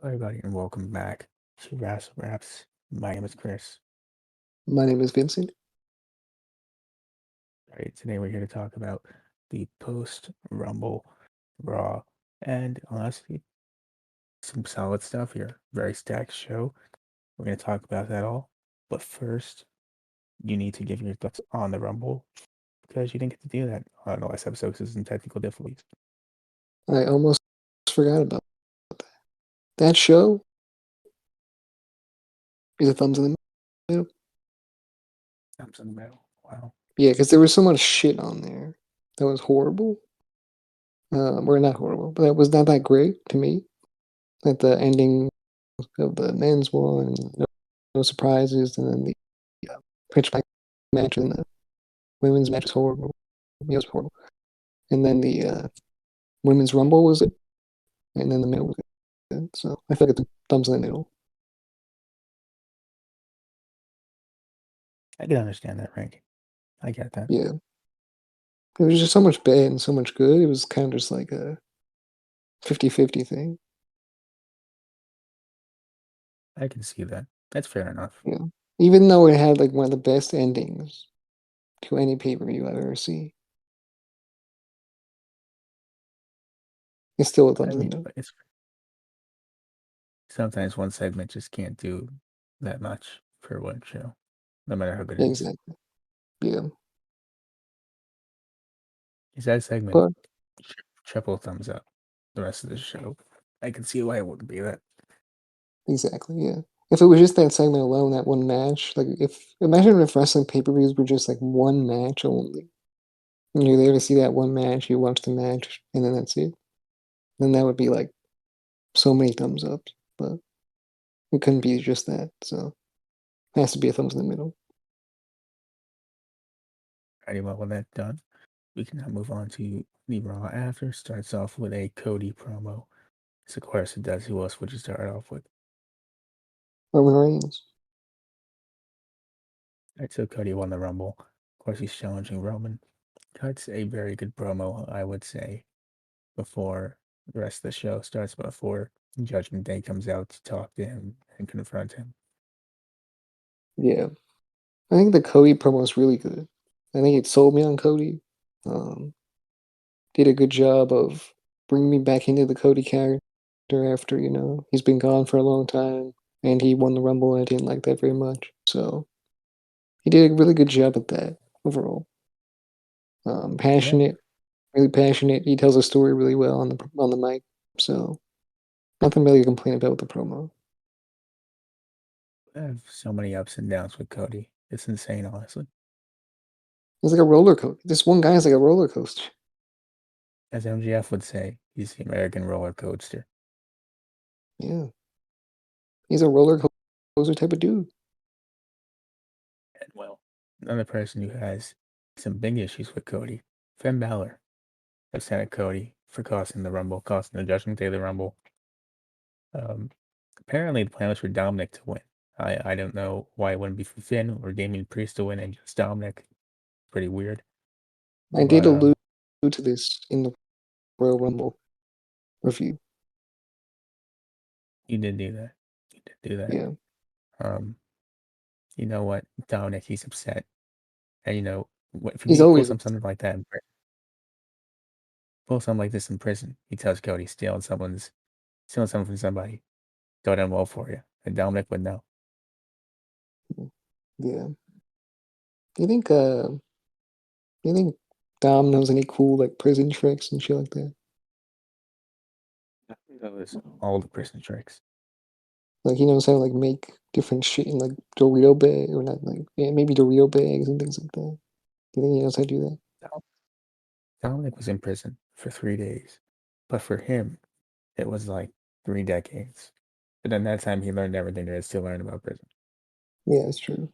Hello, everybody, and welcome back to Wrassle Graps. My name is Chris. My name is Vincent. Right, today we're here to talk about the post-Rumble Raw, and honestly, some solid stuff here. Very stacked show. We're going to talk about that all. But first, you need to give your thoughts on the Rumble because you didn't get to do that on the last episode because of some technical difficulties. I almost forgot about that. That show is a thumbs in the middle. Thumbs in the middle. Wow. Yeah, because there was so much shit on there that was horrible. Or not horrible, but that was not that great to me. Like the ending of the men's one, no surprises, and then the pitch black match and the women's match was horrible. It was horrible. And then the women's rumble was it, and then the middle was good. So I feel like it's a thumbs in the middle. I can understand that ranking. I get that. Yeah. It was just so much bad and so much good. It was kind of just like a 50-50 thing. I can see that. That's fair enough. Yeah. Even though it had like one of the best endings to any pay-per-view I've ever seen. It's still a I thumbs in the mean, middle. but it's sometimes one segment just can't do that much for one show, no matter how good it is. Exactly. Yeah. Is that segment But triple thumbs up? The rest of the show, I can see why it wouldn't be that. exactly, yeah. If it was just that segment alone, that one match, like if imagine if wrestling pay-per-views were just like one match only. And you're there to see that one match, you watch the match, and then that's it. Then that would be like so many thumbs ups. But it couldn't be just that, so it has to be a thumbs in the middle. Alrighty, well, with that done, we can now move on to the Raw after. Starts off with a Cody promo. So, of course, it does. Who else would you start off with? Roman Reigns. Alright, so Cody won the Rumble. Of course, he's challenging Roman. Cuts a very good promo, I would say, before the rest of the show starts, before Judgment Day comes out to talk to him and confront him. Yeah. I think the Cody promo is really good. I think it sold me on Cody. Um, did a good job of bringing me back into the Cody character after, he's been gone for a long time and he won the Rumble and I didn't like that very much. So he did a really good job at that overall. Yeah, Passionate, really passionate. He tells a story really well on the mic. So nothing really to complain about with the promo. I have so many ups and downs with Cody. It's insane, honestly. It's like a roller coaster. This one guy is like a roller coaster. As MGF would say, he's the American roller coaster. Yeah. He's a roller coaster type of dude. And well, another person who has some big issues with Cody, Finn Balor, upset at Cody for costing the Rumble, costing the Judgment Day the Rumble. Apparently the plan was for Dominic to win. I don't know why it wouldn't be for Finn or Damian Priest to win and just Dominic. Pretty weird. I did But allude to this in the Royal Rumble review. you did do that. You did do that. Yeah. You know what, Dominic, he's upset. And if He's he pulls always something like that, pull something like this in prison, he tells Cody stealing something from somebody, don't end well for you. And Dominic would know. yeah. Do you think Dom knows any cool like prison tricks and shit like that? He knows all the prison tricks. Like he knows how to like make different shit in like Dorito bag or not like maybe Dorito bags and things like that. Do you think he knows how to do that? Dominic was in prison for 3 days, but for him, it was like 3 decades. But then that time he learned everything there is to learn about prison. Yeah, it's true.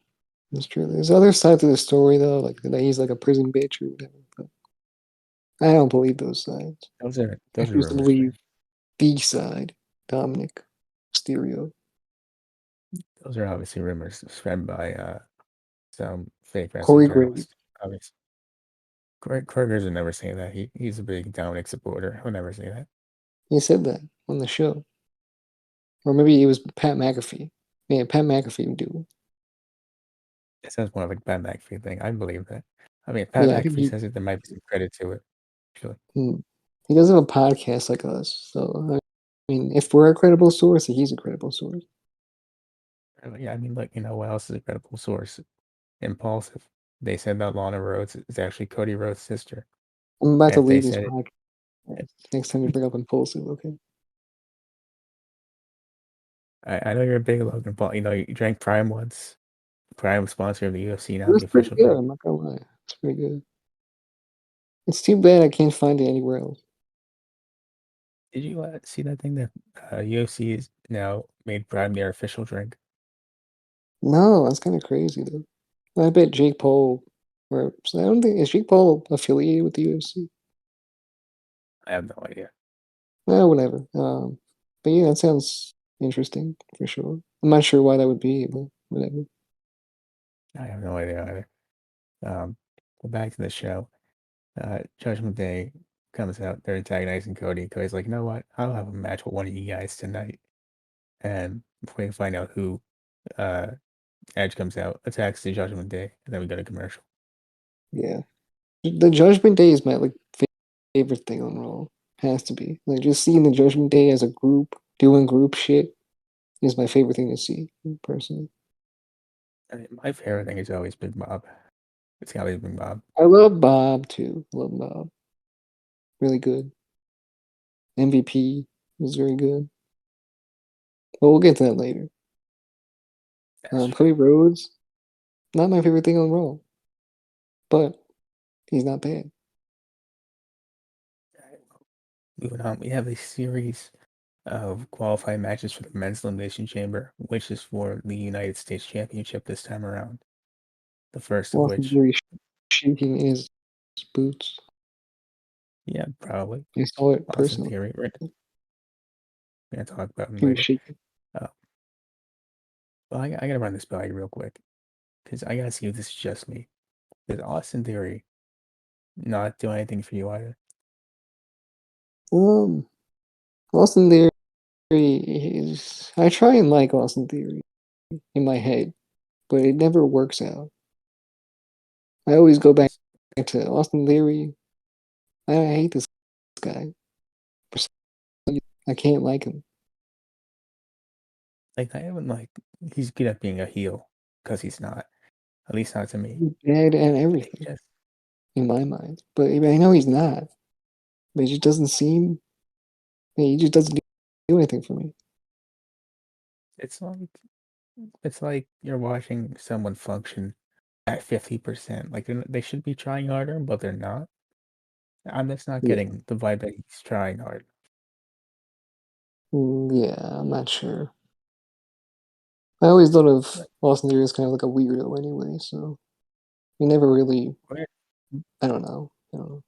It's true. There's other sides to the story though, like that he's like a prison bitch or whatever. But I don't believe those sides. I Those are choose to rumors, believe man. the side, Dominic Mysterio. Those are obviously rumors spread by some fake wrestling Corey Graves. journalist. Obviously, Kroger's would never say that. He's a big Dominic supporter. He'll never say that. He said that on the show. Or maybe it was Pat McAfee. Yeah, Pat McAfee would do it. It sounds more like a Pat McAfee thing. I believe that. I mean, if Pat Yeah, I think McAfee says it, there might be some credit to it. Actually, he does have a podcast like us. So I mean, if we're a credible source, he's a credible source. yeah. I mean, look, you know what else is a credible source? Impulsive. They said that Lana Rhodes is actually Cody Rhodes' sister. I'm about And to if they leave this said podcast it, next time you bring up impulsive, okay? I know you're a big Logan Paul. You know, you drank Prime once. Prime sponsor of the UFC It now, was the pretty official good, drink. I'm not gonna lie. It's pretty good. It's too bad I can't find it anywhere else. Did you see that thing that UFC is now made Prime their official drink? No, that's kind of crazy though. I bet Jake Paul, or I don't think is Jake Paul affiliated with the UFC. I have no idea. Whatever. But yeah, that sounds interesting for sure. I'm not sure why that would be, but whatever. I have no idea either. But back to the show. Judgment Day comes out. They're antagonizing Cody. Cody's like, you know what? I'll have a match with one of you guys tonight. And before we can find out who, uh, Edge comes out, attacks the Judgment Day, and then we go to commercial. Yeah, the Judgment Day is my like favorite thing on Raw. Has to be like just seeing the Judgment Day as a group doing group shit is my favorite thing to see personally. I mean, my favorite thing has always been Bob. It's gotta be Big Bob. I love Bob too. Love Bob. Really good. MVP was very good. But we'll get to that later. That's Cody true. Rhodes, not my favorite thing on Raw, but he's not bad. Alright, moving on, we have a series of qualifying matches for the men's elimination chamber, which is for the United States Championship this time around. The first of Austin which, Theory shaking his boots. yeah, probably I saw it Austin personally. Theory. We're gonna talk about him He was later. shaking. Uh, well, I gotta run this by you real quick because I gotta see if this is just me. Did Austin Theory not do anything for you either? Um, Austin Theory is. I try and like Austin Theory in my head, but it never works out. I always go back It's to Austin Theory. I hate this guy. I can't like him. like I haven't like he's good at being a heel because he's not. At least not to me. He's bad at But he everything just in my mind. But I know he's not. But it just doesn't seem. He just doesn't do anything for me. it's like it's like you're watching someone function at 50%. Like they should be trying harder, but they're not. I'm just not Yeah, getting the vibe that he's trying hard. yeah. I'm not sure. I always thought of But Austin Theory as kind of like a weirdo anyway. So he never really. we're I don't know. I don't know.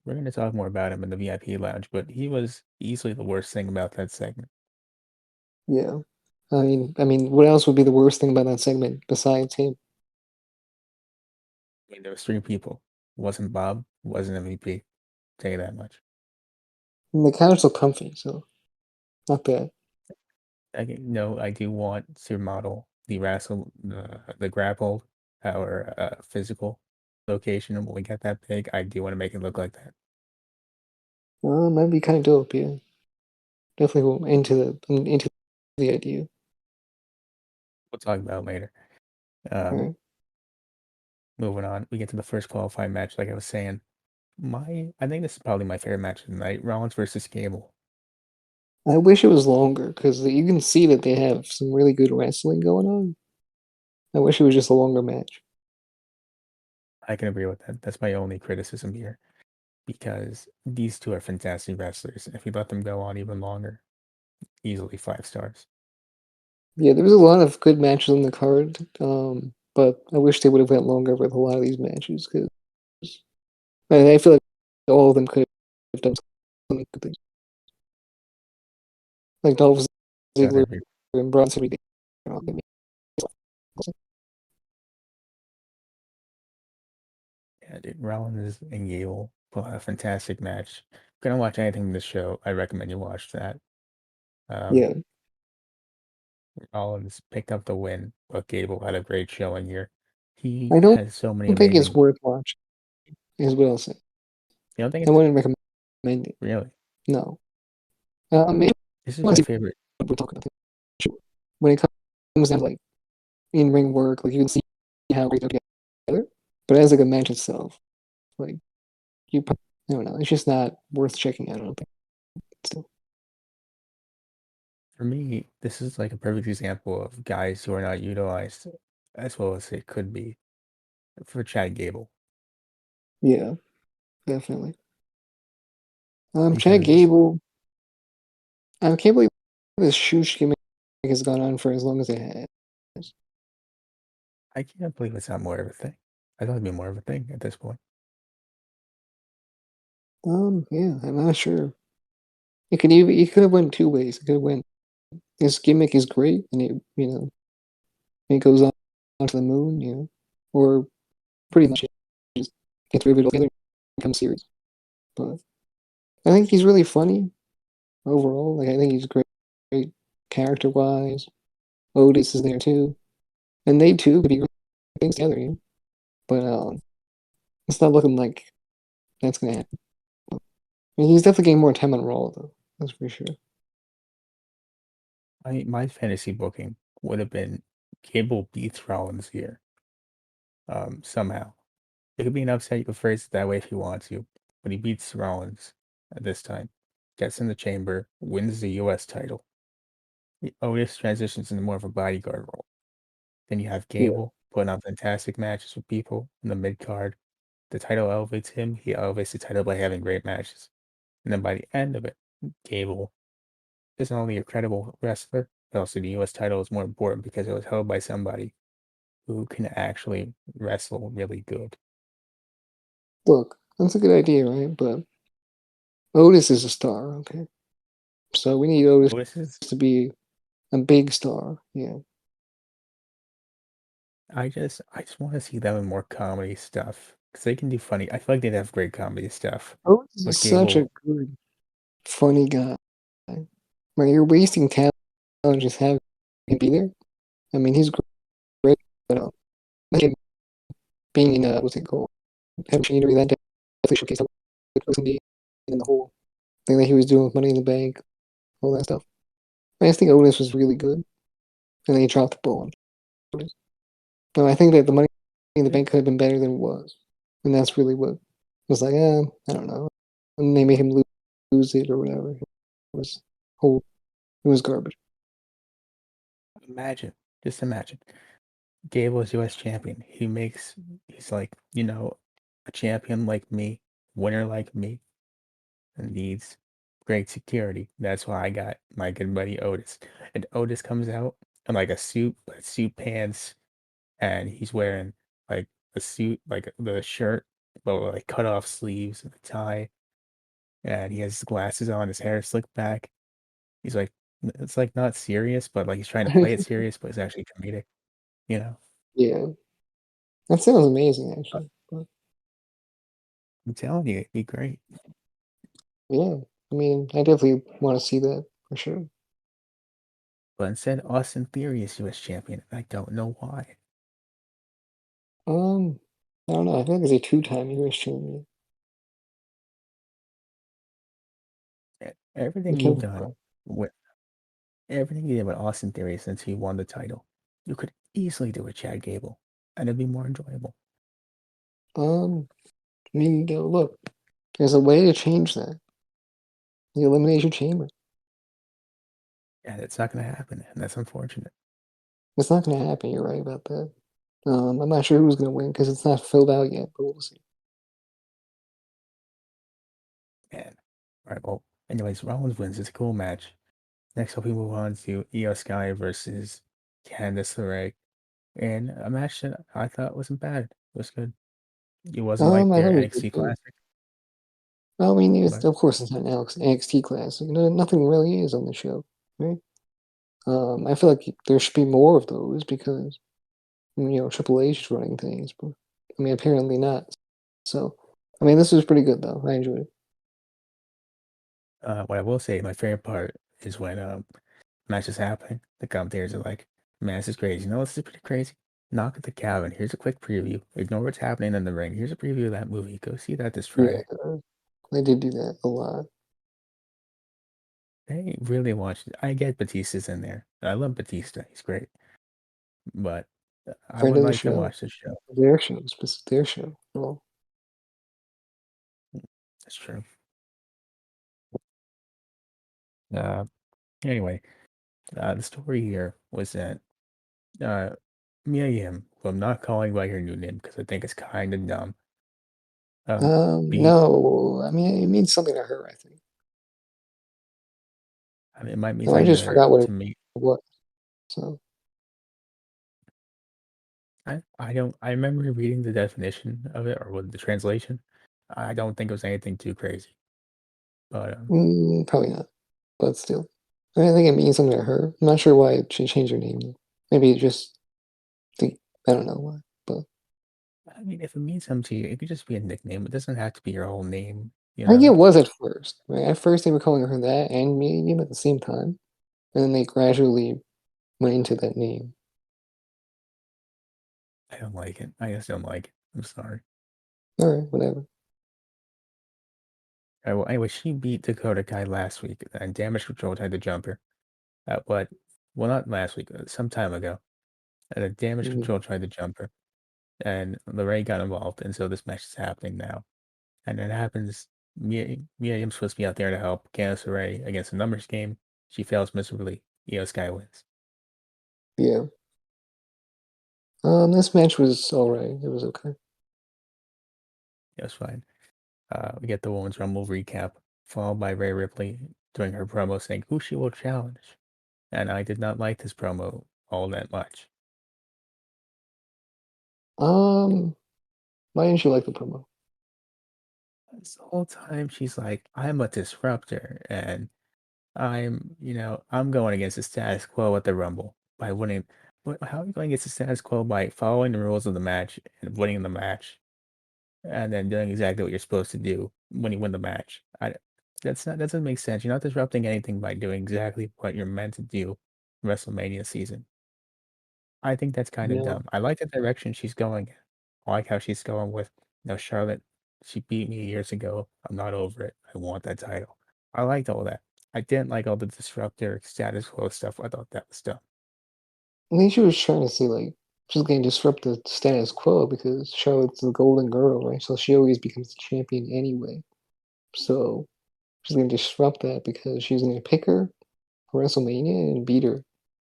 we're gonna talk more about him in the VIP lounge, but he was easily the worst thing about that segment. Yeah. What else would be the worst thing about that segment besides him? I mean, there was three people. It wasn't Bob, it wasn't MVP. Tell you that much. And the couch looked comfy, so not bad. No, I do want to model the wrestle the grapple our physical location, and when we get that big, I do want to make it look like that. That'd be kind of dope. Yeah, definitely into the idea. We'll talk about it later. All Um, right. moving on, we get to the first qualifying match. Like I was saying, I think this is probably my favorite match of the night: Rollins versus Gable. I wish it was longer because you can see that they have some really good wrestling going on. I wish it was just a longer match. I can agree with that. That's my only criticism here because these two are fantastic wrestlers. If we let them go on even longer, easily 5 stars. Yeah, there was a lot of good matches on the card, but I wish they would have went longer with a lot of these matches because I feel like all of them could have done something good. Like Dolph Gotta Ziggler agree. and Bronson Reed. Yeah, dude, Rollins and Gable put on a fantastic match. If you're gonna watch anything from this show, I recommend you watch that. Um, Yeah, Rollins picked up the win, but Gable had a great showing here. He I don't has so many think it's amazing. worth watching. Is what I'll say. You don't think I it's wouldn't recommend it. really? No. Maybe This is want my to see favorite. what we're talking about. Sure. When it comes down to like in ring work, like you can see how they go together. But as like a match itself, like I don't know, it's just not worth checking out. I don't think. Still. For me, this is like a perfect example of guys who are not utilized as well as it could be for Chad Gable. Yeah, definitely. Chad Because Gable. I can't believe this shoe gimmick has gone on for as long as it has. I can't believe it's not more of a thing. I thought it'd be more of a thing at this point. Yeah, I'm not sure. It could have went two ways. It could have went this gimmick is great and it goes on to the moon, or pretty much it just gets riveted together and becomes serious. But I think he's really funny overall. Like I think he's great character wise. Otis is there too, and they too could be great things together. But it's not looking like that's gonna happen. I mean, he's definitely getting more time on Raw though. That's for sure. My fantasy booking would have been Gable beats Rollins here. Somehow. It could be an upset, you could phrase it that way if you want to. But he beats Rollins at this time. Gets in the chamber, wins the US title. Otis transitions into more of a bodyguard role. Then you have Yeah. Gable putting on fantastic matches with people in the mid card. The title elevates him. He elevates the title by having great matches. And then by the end of it, Gable is not only a credible wrestler, but also the US title is more important because it was held by somebody who can actually wrestle really good. Look, that's a good idea, right? But Otis is a star, okay? So we need Otis Otis is to be a big star. Yeah. I just want to see them in more comedy stuff because they can do funny. I feel like they'd have great comedy stuff. Otis is But such a Gable, good, funny guy. Like you're wasting talent just having him be there. I mean, he's great, but him being in what's it called? Head machinery that definitely showcased how good he was gonna be in the whole thing that he was doing with Money in the Bank, all that stuff. I just think Otis was really good, and then he dropped the ball on Otis. No, I think that the Money in the Bank could have been better than it was, and that's really what was like. I don't know, and they made him lose it or whatever. It was whole. It was garbage. imagine, just imagine, Gable is US champion. He's like, a champion like me, winner like me, and needs great security. That's why I got my good buddy Otis. And Otis comes out in like a suit, but suit pants, and he's wearing like a suit, like the shirt, but with like cut off sleeves and a tie, and he has his glasses on, his hair slicked back. He's like, it's like not serious, but like he's trying to play it serious, but it's actually comedic, you know? Yeah, that sounds amazing, Uh, actually. But I'm telling you, it'd be great. yeah, I mean, I definitely want to see that for sure. But instead, Austin Theory is US champion. And I don't know why. Um, I don't know. I feel like he's a two-time US champion. I Everything you've can't. done with everything you did with Austin Theory since he won the title, you could easily do with Chad Gable, and it'd be more enjoyable. I mean, look, there's a way to change that. The Elimination Chamber. And it's not going to happen, and that's unfortunate. It's not going to happen. You're right about that. I'm not sure who's going to win because it's not filled out yet, but we'll see. And all right, well, anyways, Rollins wins. It's a cool match. Next up, we move on to Io Sky versus Candice LeRae, and a match that I thought wasn't bad. It was good. It wasn't like I their thought it was good NXT too. classic, Well, I mean, but of course, it's not an NXT class. Nothing really is on the show, right? I feel like there should be more of those because Triple H is running things, but I mean, apparently not. So, I mean, this was pretty good though. I enjoyed it. What I will say, my favorite part is when match is happening. The commentators are like, "Man, this is crazy. You know, this is pretty crazy. Knock at the cabin. Here's a quick preview. Ignore what's happening in the ring. Here's a preview of that movie. Go see that this Yeah, Friday." they did do that a lot. They really watched it. I get Batista's in there. I love Batista. He's great. But I Friend would of the like to show, watch the show. their show, their show. Well, That's true. Uh, anyway, the story here was that uh, Mia Yim, who I'm not calling by her new name because I think it's kind of dumb, beat, no, I mean it means something to her. I think. I mean, it might mean No, I something just forgot what it to me. was. So, I don't, I remember reading the definition of it or what the translation. I don't think it was anything too crazy. But probably not. But still, I mean, I think it means something to her. I'm not sure why she changed her name. Though. Maybe it just think I don't know why. But I mean, if it means something to you, it could just be a nickname. It doesn't have to be your whole name, you I think it know? was at first. Right? At first, they were calling her that and me at the same time, and then they gradually went into that name. I don't like it. I just don't like it. I'm sorry. All right, whatever. Well, anyway, she beat Dakota Kai last week and damage control had the jumper. But well, not last week, some time ago. And the damage Mhm. control tried to jump her, and Lorraine got involved, and so this match is happening now. And it happens. Mia Yim's supposed to be out there to help Candice LeRae against a numbers game. She fails miserably. Io Sky wins. Yeah. This match was all right. It was okay. It was fine. We get the Women's Rumble recap, followed by Rhea Ripley doing her promo saying who she will challenge. And I did not like this promo all that much. Um, why didn't you like the promo? This whole time she's like, I'm a disruptor and I'm going against the status quo at the Rumble by winning. But how are you going against the status quo by following the rules of the match and winning the match and then doing exactly what you're supposed to do when you win the match? That doesn't make sense. You're not disrupting anything by doing exactly what you're meant to do WrestleMania season. I think that's kind of Yeah. dumb. I like the direction she's going in. I like how she's going with, Charlotte, she beat me years ago. I'm not over it. I want that title. I liked all that. I didn't like all the disruptor status quo stuff. I thought that was dumb. I think she was trying to say like she's going to disrupt the status quo because Charlotte's the golden girl, right? So she always becomes the champion anyway. So she's going to disrupt that because she's going to pick her for WrestleMania and beat her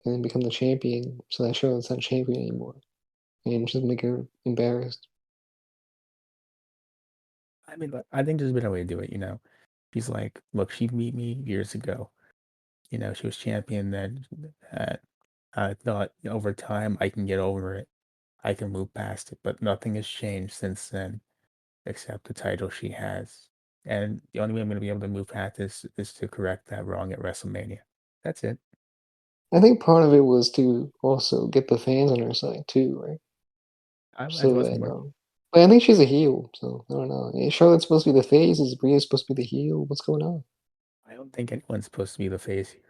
and then become the champion so that Charlotte's not champion anymore. And just make her embarrassed. I mean, I think there's a better way to do it. She's like, look, she beat me years ago. She was champion then. Uh, I thought over time I can get over it. I can move past it, but nothing has changed since then except the title she has. And the only way I'm going to be able to move past this is to correct that wrong at WrestleMania. That's it. I think part of it was to also get the fans on her side too, right? That So was that more. but I think she's a heel, so I don't know. Is Charlotte's supposed to be the face? Is Bria supposed to be the heel? What's going on? I don't think anyone's supposed to be the face here.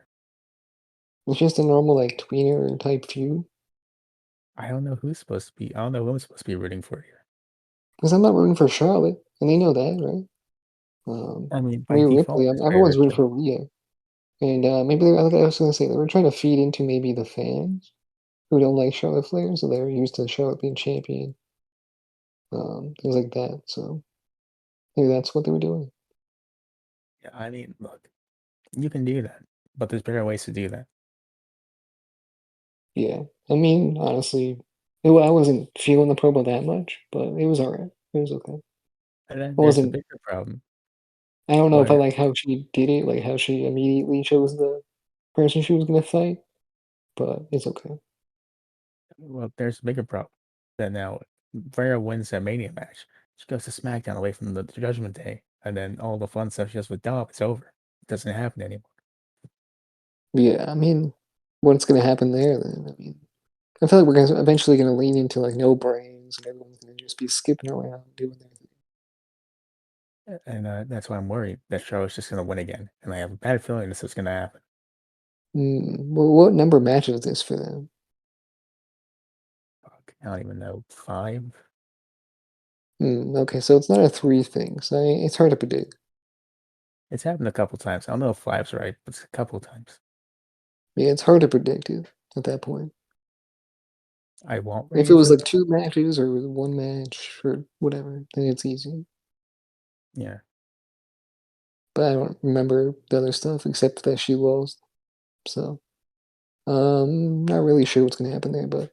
It's just a normal like tweener type feud. I don't know who's supposed to be. I don't know who I'm supposed to be rooting for here. Because I'm not rooting for Charlotte, and they know that, right? I mean, by Rhea default, Ripley, it's Rhea everyone's rooting Ripley. for Rhea, and maybe I think I was going to say they were trying to feed into maybe the fans who don't like Charlotte Flair, so they were used to Charlotte being champion, things like that. So maybe that's what they were doing. Yeah, I mean, look, you can do that, but there's better ways to do that. Yeah, I mean, honestly, I wasn't feeling the promo that much, but it was alright. It was okay. And then I there's the wasn't. bigger problem I don't know if I where, like how she did it, like how she immediately chose the person she was gonna fight, but it's okay. well, there's a bigger problem that now Rhea wins that Mania match. She goes to SmackDown away from the Judgment Day, and then all the fun stuff she does with Dom, it's over. It doesn't happen anymore. Yeah, I mean, what's gonna happen there then? I mean, I feel like we're gonna eventually gonna lean into like no brains and everyone's gonna just be skipping around doing their thing. and that's why I'm worried that Charlotte's just gonna win again, and I have a bad feeling this is gonna happen. Well, what number match is this for them? Fuck, I don't even know, 5? Okay, so it's not a 3 thing, so it's hard to predict. It's happened a couple times. I don't know if 5's right, but it's a couple times. Yeah, it's hard to predict it at that point. I won't If it raise was it. like 2 matches or 1 match or whatever, then it's easy. Yeah, But I don't remember the other stuff except that she lost. So, not really sure what's gonna happen there, but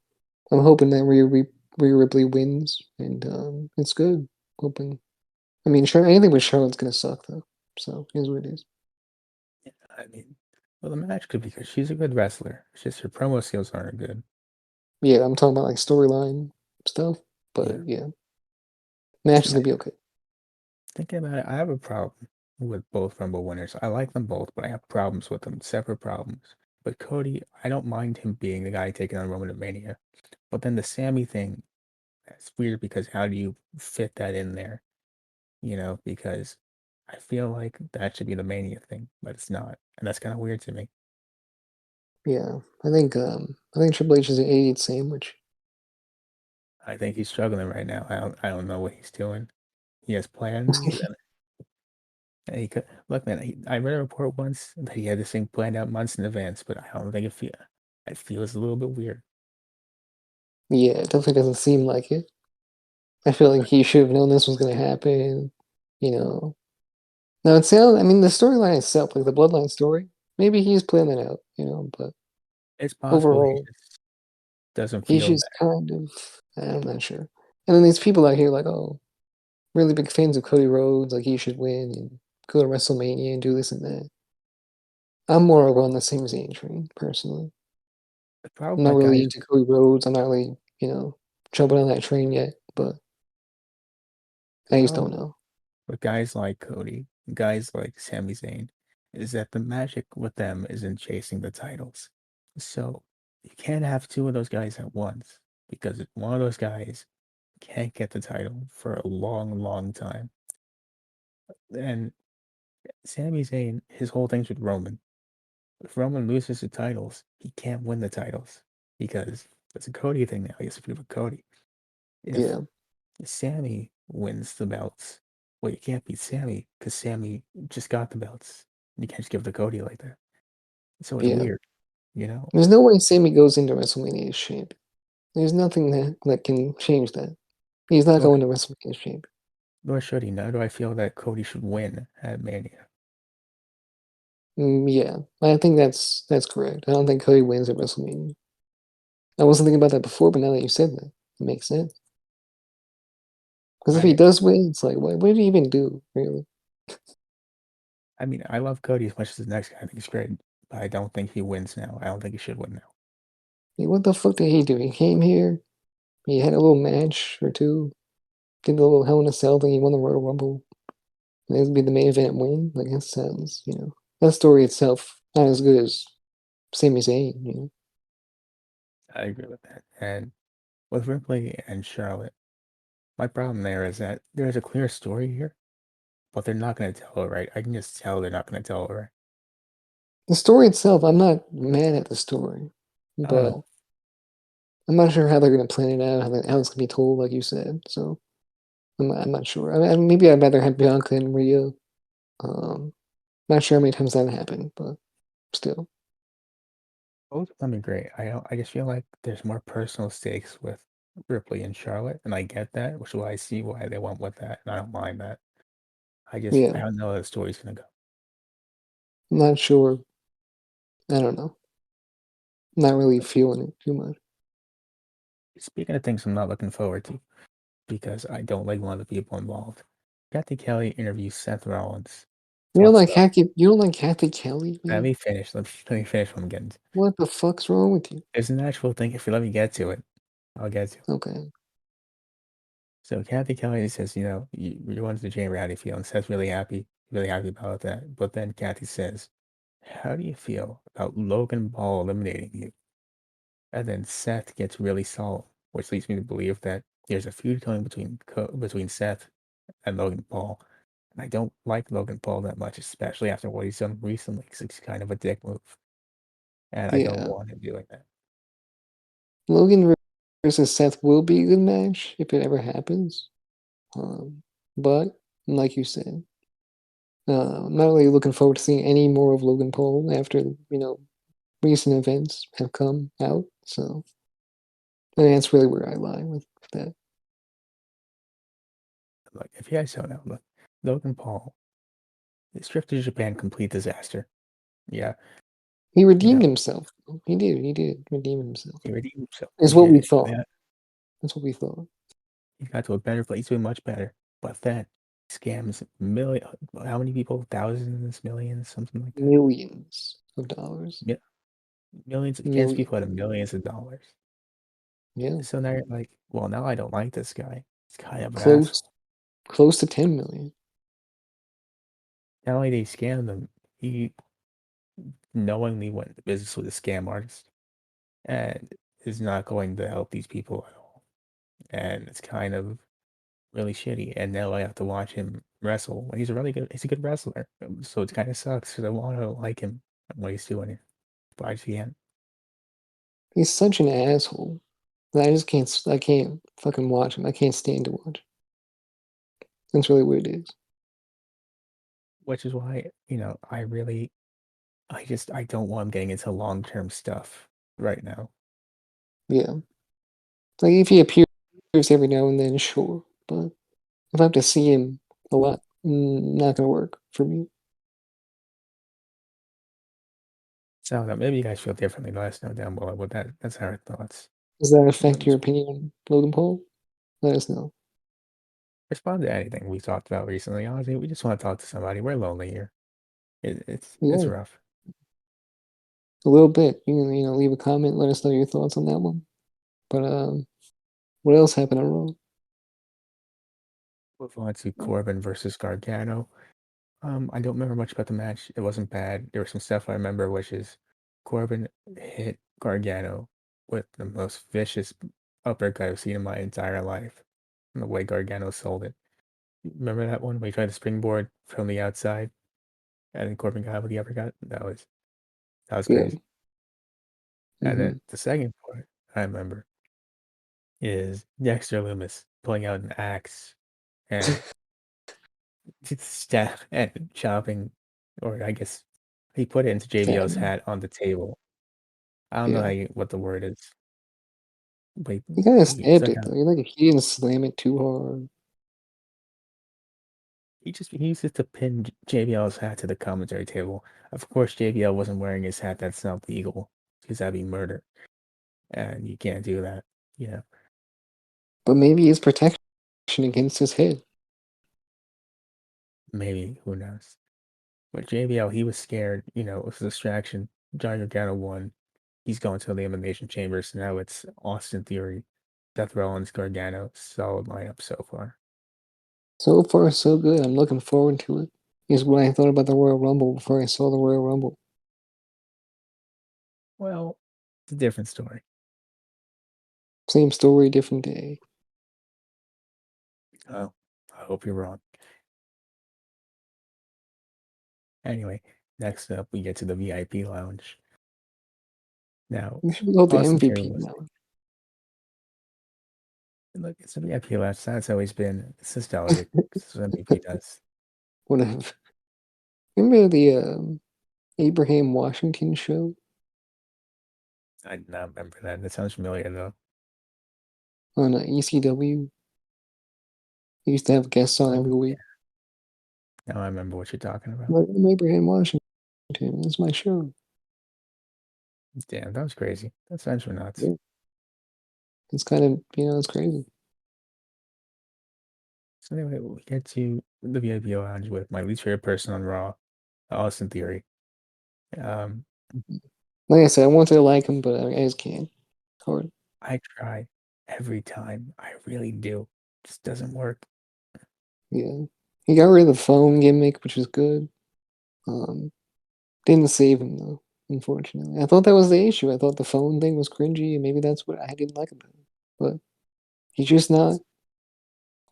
I'm hoping that Rhea Ripley wins, and it's good. Hoping. I mean, sure, anything with Charlotte's gonna suck though. So here's what it is. I mean, well, the match could be because she's a good wrestler. It's just her promo skills aren't good. Yeah, I'm talking about like storyline stuff, Yeah, but yeah, match is yeah. gonna be okay. Thinking about it, I have a problem with both Rumble winners. I like them both, but I have problems with them, separate problems. But Cody, I don't mind him being the guy taking on Roman at Mania. But then the Sammy thing, that's weird because how do you fit that in there? Because I feel like that should be the Mania thing, but it's not. And that's kind of weird to me. Yeah, I think Triple H is an idiot sandwich. I think he's struggling right now. I don't know what he's doing. He has plans, and he could look, man. I read a report once that he had this thing planned out months in advance, but I don't think it feels a little bit weird. Yeah, it definitely doesn't seem like it. I feel like he should have known this was gonna happen. You know. Now it sounds. I mean, the storyline itself, like the Bloodline story, maybe he's planning that out. But It's possible he overall, just doesn't he's feel just that. kind of. I'm not sure. And then these people out here like, oh, really big fans of Cody Rhodes, like he should win and go to WrestleMania and do this and that. I'm more of on the same Zayn train, personally. The problem I'm not with really guys, into Cody Rhodes. I'm not really, jumping on that train yet, but the I just problem don't know. with guys like Cody, guys like Sami Zayn, is that the magic with them is in chasing the titles. So you can't have two of those guys at once because one of those guys can't get the title for a long, long time. And Sami Zayn, his whole thing's with Roman. If Roman loses the titles, he can't win the titles because it's a Cody thing now. He has to feud with Cody. If Yeah, Sammy wins the belts, well, you can't beat Sammy because Sammy just got the belts. You can't just give it to Cody like that. So it's yeah. weird, you know? There's no way Sammy goes into WrestleMania as champ. There's nothing that can change that. He's not Nor, going to WrestleMania as champ. nor should he. Nor do I feel that Cody should win at Mania. Yeah, I think that's correct. I don't think Cody wins at WrestleMania. I wasn't thinking about that before, but now that you said that, it makes sense. Because if he I, does win, it's like, what did he even do, really? I mean, I love Cody as much as the next guy. I think he's great, but I don't think he wins now. I don't think he should win now. What the fuck did he do? He came here, he had a little match or two, did the little Hell in a Cell thing, he won the Royal Rumble, and this would be the main event win? Like, that sounds, that story itself, not as good as Sami Zayn. I agree with that. And with Ripley and Charlotte, my problem there is that there's a clear story here, but they're not going to tell it right. I can just tell they're not going to tell it right. The story itself, I'm not mad at the story, I don't but know. I'm not sure how they're going to plan it out, how it's going to be told, like you said, so I'm not sure. I mean, maybe I'd rather have Bianca and Rhea. Not sure how many times that happened, but still. Both of them are great. I just feel like there's more personal stakes with Ripley and Charlotte, and I get that, which is why I see why they went with that, and I don't mind that. I Yeah, don't know how the story's gonna go. not sure. I don't know. Not really feeling it too much. Speaking of things I'm not looking forward to, because I don't like one of the people involved. Kathy Kelly interviews Seth Rollins, talks about. You don't like Kathy Kelly, Let man? me finish. Let me finish what I'm getting to. What the fuck's wrong with you? There's an actual thing. If you let me get to it, I'll get to it. Okay. So Kathy Kelly says, you went to the chamber, how do you feel? And Seth's really happy about that. But then Kathy says, how do you feel about Logan Paul eliminating you? And then Seth gets really solemn, which leads me to believe that there's a feud coming between Seth and Logan Paul. I don't like Logan Paul that much, especially after what he's done recently, because it's kind of a dick move, and I don't Yeah. want him doing that. Logan versus Seth will be a good match if it ever happens. But like you said, I'm not really looking forward to seeing any more of Logan Paul after recent events have come out. So and that's really where I lie with that. Like, if you guys don't know, look, Logan Paul, his trip to Japan, complete disaster. Yeah, He you redeemed know, himself. He did. He did redeem himself. he redeemed himself. Is He what did we it. thought. Yeah, That's what we thought. he got to a better place, doing much better. But then scams million, how many people? Thousands, millions, something like that. Millions of dollars. Yeah, millions against people out of Millions. millions of dollars. Yeah. So now you're like, well, now I don't like this guy. He's kind of an Close asshole. close to 10 million. Not only did he scam them, he knowingly went into business with a scam artist and is not going to help these people at all. And it's kind of really shitty. And now I have to watch him wrestle when he's a good wrestler. So it kind of sucks because I want to like him and what he's doing, but I just can't. He's such an asshole. I just can't fucking watch him. I can't stand to watch. That's really what it is. Which is why, I don't want him getting into long-term stuff right now. Yeah. Like if he appears every now and then, sure. But if I have to see him a lot, not gonna work for me. So now maybe you guys feel differently. Let us know down below. But that's our thoughts. Does that affect Um, your opinion on Logan Paul? Let us know. Respond to anything we talked about recently. Honestly, we just want to talk to somebody. We're lonely here. It's Yeah, rough. a little bit. You can leave a comment. Let us know your thoughts on that one. But what else happened on Raw? Move on to Corbin versus Gargano. I don't remember much about the match. It wasn't bad. There was some stuff I remember, which is Corbin hit Gargano with the most vicious uppercut I've seen in my entire life. And the way Gargano sold it. Remember that one where he tried to springboard from the outside and then Corbin got with the uppercut? That was Yeah. crazy. And Hmm. then the second part I remember is Dexter Loomis pulling out an axe and stab and chopping, or I guess he put it into JBL's Stabbing. hat on the table. I don't know Yeah. what the word is, but He kind of he stabbed took it out. though. He didn't slam it too hard. He used it to pin JBL's hat to the commentary table. Of course, JBL wasn't wearing his hat. That's not legal because that'd be murder, and you can't do that. You know, But maybe it's protection against his head. maybe who knows? But JBL, he was scared. It was a distraction. Johnny Gargano won. He's going to the elimination chamber. So now it's Austin Theory, Seth Rollins, Gargano. Solid lineup so far. So far, so good. I'm looking forward to it. Is what I thought about the Royal Rumble before I saw the Royal Rumble. Well, it's a different story. Same story, different day. Oh, I hope you're wrong. Anyway, next up we get to the VIP lounge. Now, We should go to Austin Theory MVP was now. look, it's a VIP lounge. That's always been it's nostalgic. 'Cause MVP does. Whatever. Remember the Abraham Washington show I do not remember that. That sounds familiar though. on ECW? He used to have guests on Oh every yeah, week. now I remember what you're talking about. Like, I'm Abraham Washington. That's my show. Damn, that was crazy. That sounds nuts. Yeah. It's kind of, it's crazy. So anyway, we get to the VIP lounge with my least favorite person on Raw, Austin Theory. Um, Like I said, I wanted to like him, but I just can't. Hard. I try every time. I really do. Just doesn't work. Yeah. He got rid of the phone gimmick, which was good. Um, didn't save him though, unfortunately. I thought that was the issue. I thought the phone thing was cringy, and maybe that's what I didn't like about him. But he's just not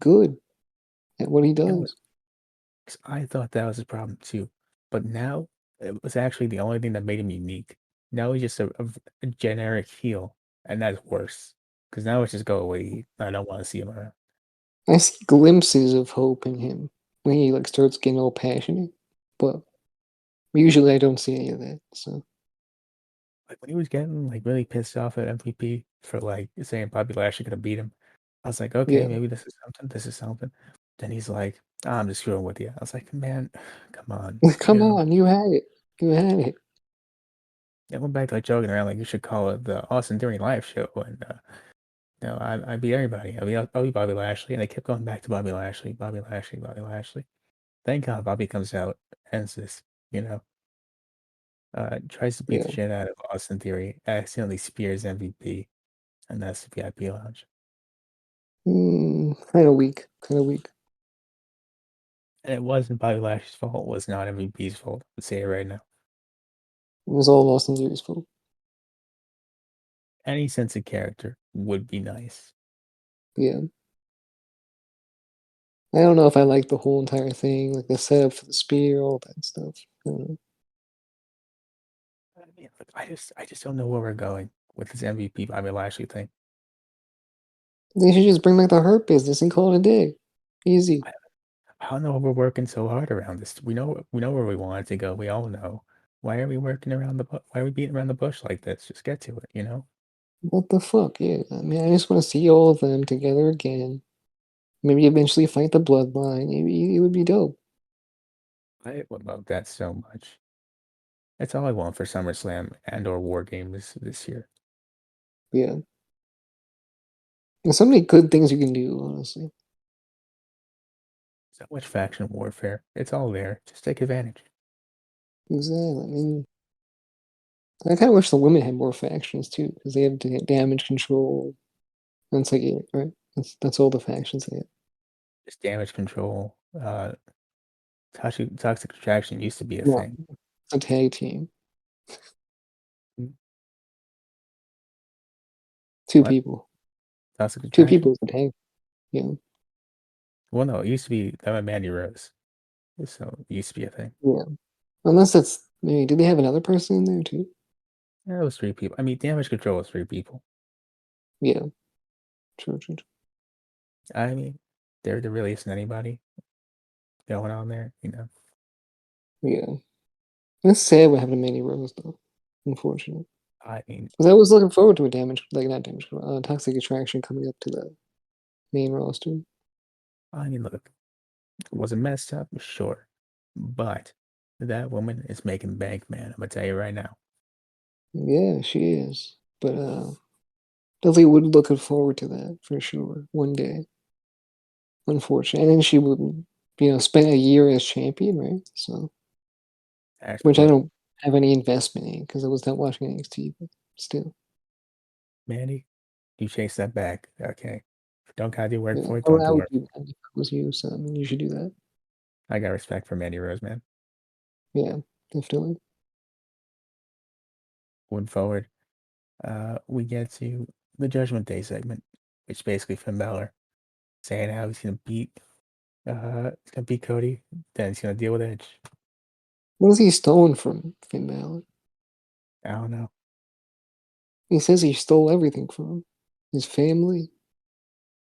good at what he You know what? does. 'Cause I thought that was a problem too, but now it was actually the only thing that made him unique. Now he's just a generic heel, and that's worse. Because now it's just go away. I don't want to see him around. I see glimpses of hope in him when he like starts getting all passionate, but usually I don't see any of that. So Like when he was getting like really pissed off at MVP for like saying Bobby Lashley could have beat him, I was like, okay, yeah, maybe this is something. This is something. Then he's like, I'm just screwing with you. I was like, man, come on, come on, you had it, you had it. I went back to like joking around like you should call it the Austin Theory live show, and I beat everybody. I beat Bobby Lashley, and they kept going back to Bobby Lashley, Bobby Lashley, Bobby Lashley. Thank God Bobby comes out, ends this, tries to beat Yeah, the shit out of Austin Theory, accidentally spears MVP, and that's the VIP lounge. kind of weak, kind of weak. And it wasn't Bobby Lashley's fault. It was not MVP's fault. I'll say it right now. It was all Austin Theory's fault. Any sense of character would be nice. Yeah, I don't know if I like the whole entire thing, like the setup for the spear, all that stuff. I don't know. I mean, look, I just don't know where we're going with this MVP Bobby Lashley thing. They should just bring back the Hurt Business and call it a day. Easy. I don't know why we're working so hard around this. We know where we want it to go. We all know. Why are we working around why are we beating around the bush like this? Just get to it. What the fuck? Yeah, I mean, I just want to see all of them together again. Maybe eventually fight the Bloodline. It would be dope. I would love that so much. That's all I want for SummerSlam and or War Games this year. Yeah. There's so many good things you can do, honestly. So much faction warfare. It's all there. Just take advantage. Exactly. I mean, I kind of wish the women had more factions too, because they have damage control. That's like it, right? That's all the factions they have. Just damage control. Toxic attraction used to be a No, thing. it's a tag team. Mm, Two What? people. Toxic Two attraction? people is a tag. Yeah. Well, no, it used to be that Mandy Rose. So it used to be a thing. Yeah. Unless that's maybe. Do they have another person in there too? Yeah, it was three people. I mean, damage control was three people. Yeah. True. True. True. I mean, there really isn't anybody going on there. Yeah. It's sad what happened to Mandy Rose though. Unfortunate. I mean, Because I was looking forward to a like not damage, toxic attraction coming up to the main roster. look, was it messed up? Sure. But that woman is making bank, man. I'm gonna tell you right now. Yeah, she is. But definitely would looking forward to that for sure one day. Unfortunately, and then she would, spend a year as champion, right? So, which I Actually, don't have any investment in because I was not watching NXT, but still, Mandy, you chase that back. Okay. If you don't gotta do work yeah, for it, don't I do would work. do that if I was you. So, I mean, you should do that. I got respect for Mandy Rose, man. Yeah, definitely. Moving forward, we get to the Judgment Day segment, which is basically Finn Balor saying how he's gonna beat Cody, then he's gonna deal with Edge. What has he stolen from Finn Balor? I don't know. He says he stole everything from him: his family,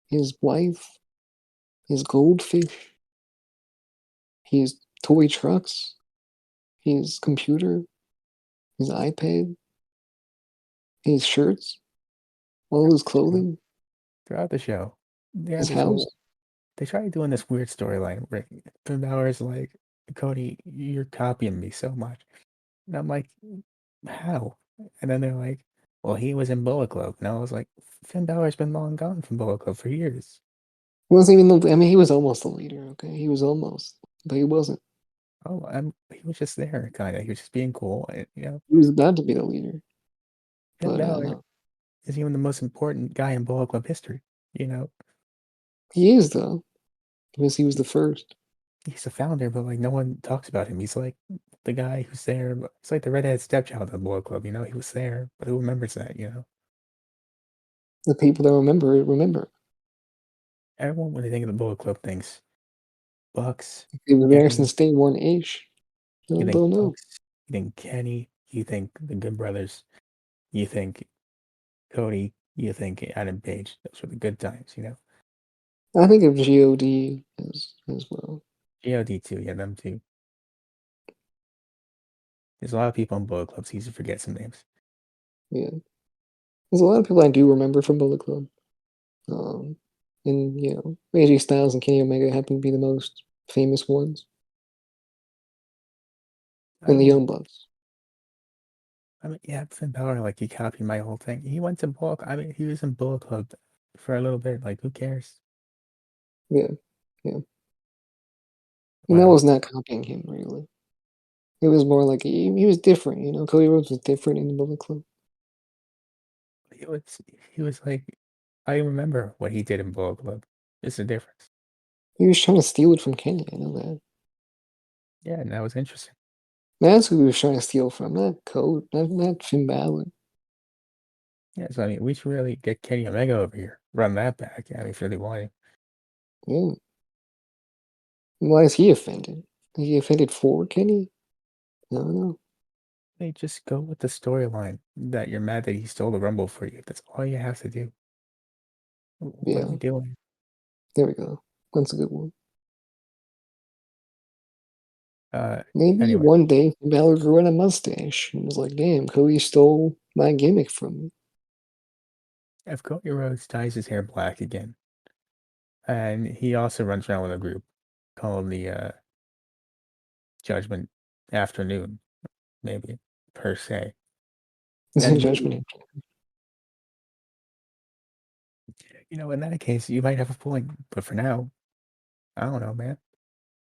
his wife, his goldfish, his toy trucks, his computer, his iPad, his shirts, all his clothing, Throughout the show, they have his this house. whole they tried doing this weird storyline where Finn Balor is like, Cody, you're copying me so much. And I'm like, how? And then they're like, well, he was in Bullet Club. And I was like, Finn Balor's been long gone from Bullet Club for years. He wasn't even the, I mean, he was almost the leader, okay? He was almost, but he wasn't. Oh, he was just there, kind of. He was just being cool. And He was about to be the leader, Finn but Balor no. is even the most important guy in Bullet Club history. You know, He is, though, because he was the first. he's the founder, but like no one talks about him. He's like the guy who's there. He's like the redheaded stepchild of Bullet Club. He was there, but who remembers that? The people that remember it remember. Everyone, when they think of the Bullet Club, thinks Bucks, He was there Kenny. since day one ish. You think Don't know. Bucks. You think Kenny. You think the Good Brothers. You think Cody. You think Adam Page. Those were the good times, you know. I think of God as well. God too. Yeah, them too. There's a lot of people in Bullet Club. It's easy to forget some names. Yeah, there's a lot of people I do remember from Bullet Club. Um, and AJ Styles and Kenny Omega happen to be the most famous ones, and the Oh, Young Bucks. I mean, yeah, Finn Balor, like, he copied my whole thing. He went to Bullet. I mean, he was in Bullet Club for a little bit. Like, who cares? Yeah, yeah. And that Well, was not copying him really. It was more like he was different. Cody Rhodes was different in the Bullet Club. he was he was like, I remember what he did in Bullet Club. It's the difference. He was trying to steal it from Kenny. I know that. Yeah, and that was interesting. That's who he was trying to steal from, not Code, not Finn Balor. Yeah, so I mean, we should really get Kenny Omega over here, run that back. I mean, if you really want Yeah. Why is he offended? Is he offended for Kenny? I don't know. they just go with the storyline that you're mad that he stole the Rumble for you. That's all you have to do. What are we Yeah, doing? there we go. That's a good one. Uh, Maybe anyway, one day Finn Balor grew out a mustache and was like, damn, Cody stole my gimmick from me. if Cody Rhodes dyes his hair black again, and he also runs around with a group called the Judgment Afternoon, maybe per se, It's a then judgment. maybe, in that case, you might have a point. But for now, I don't know, man.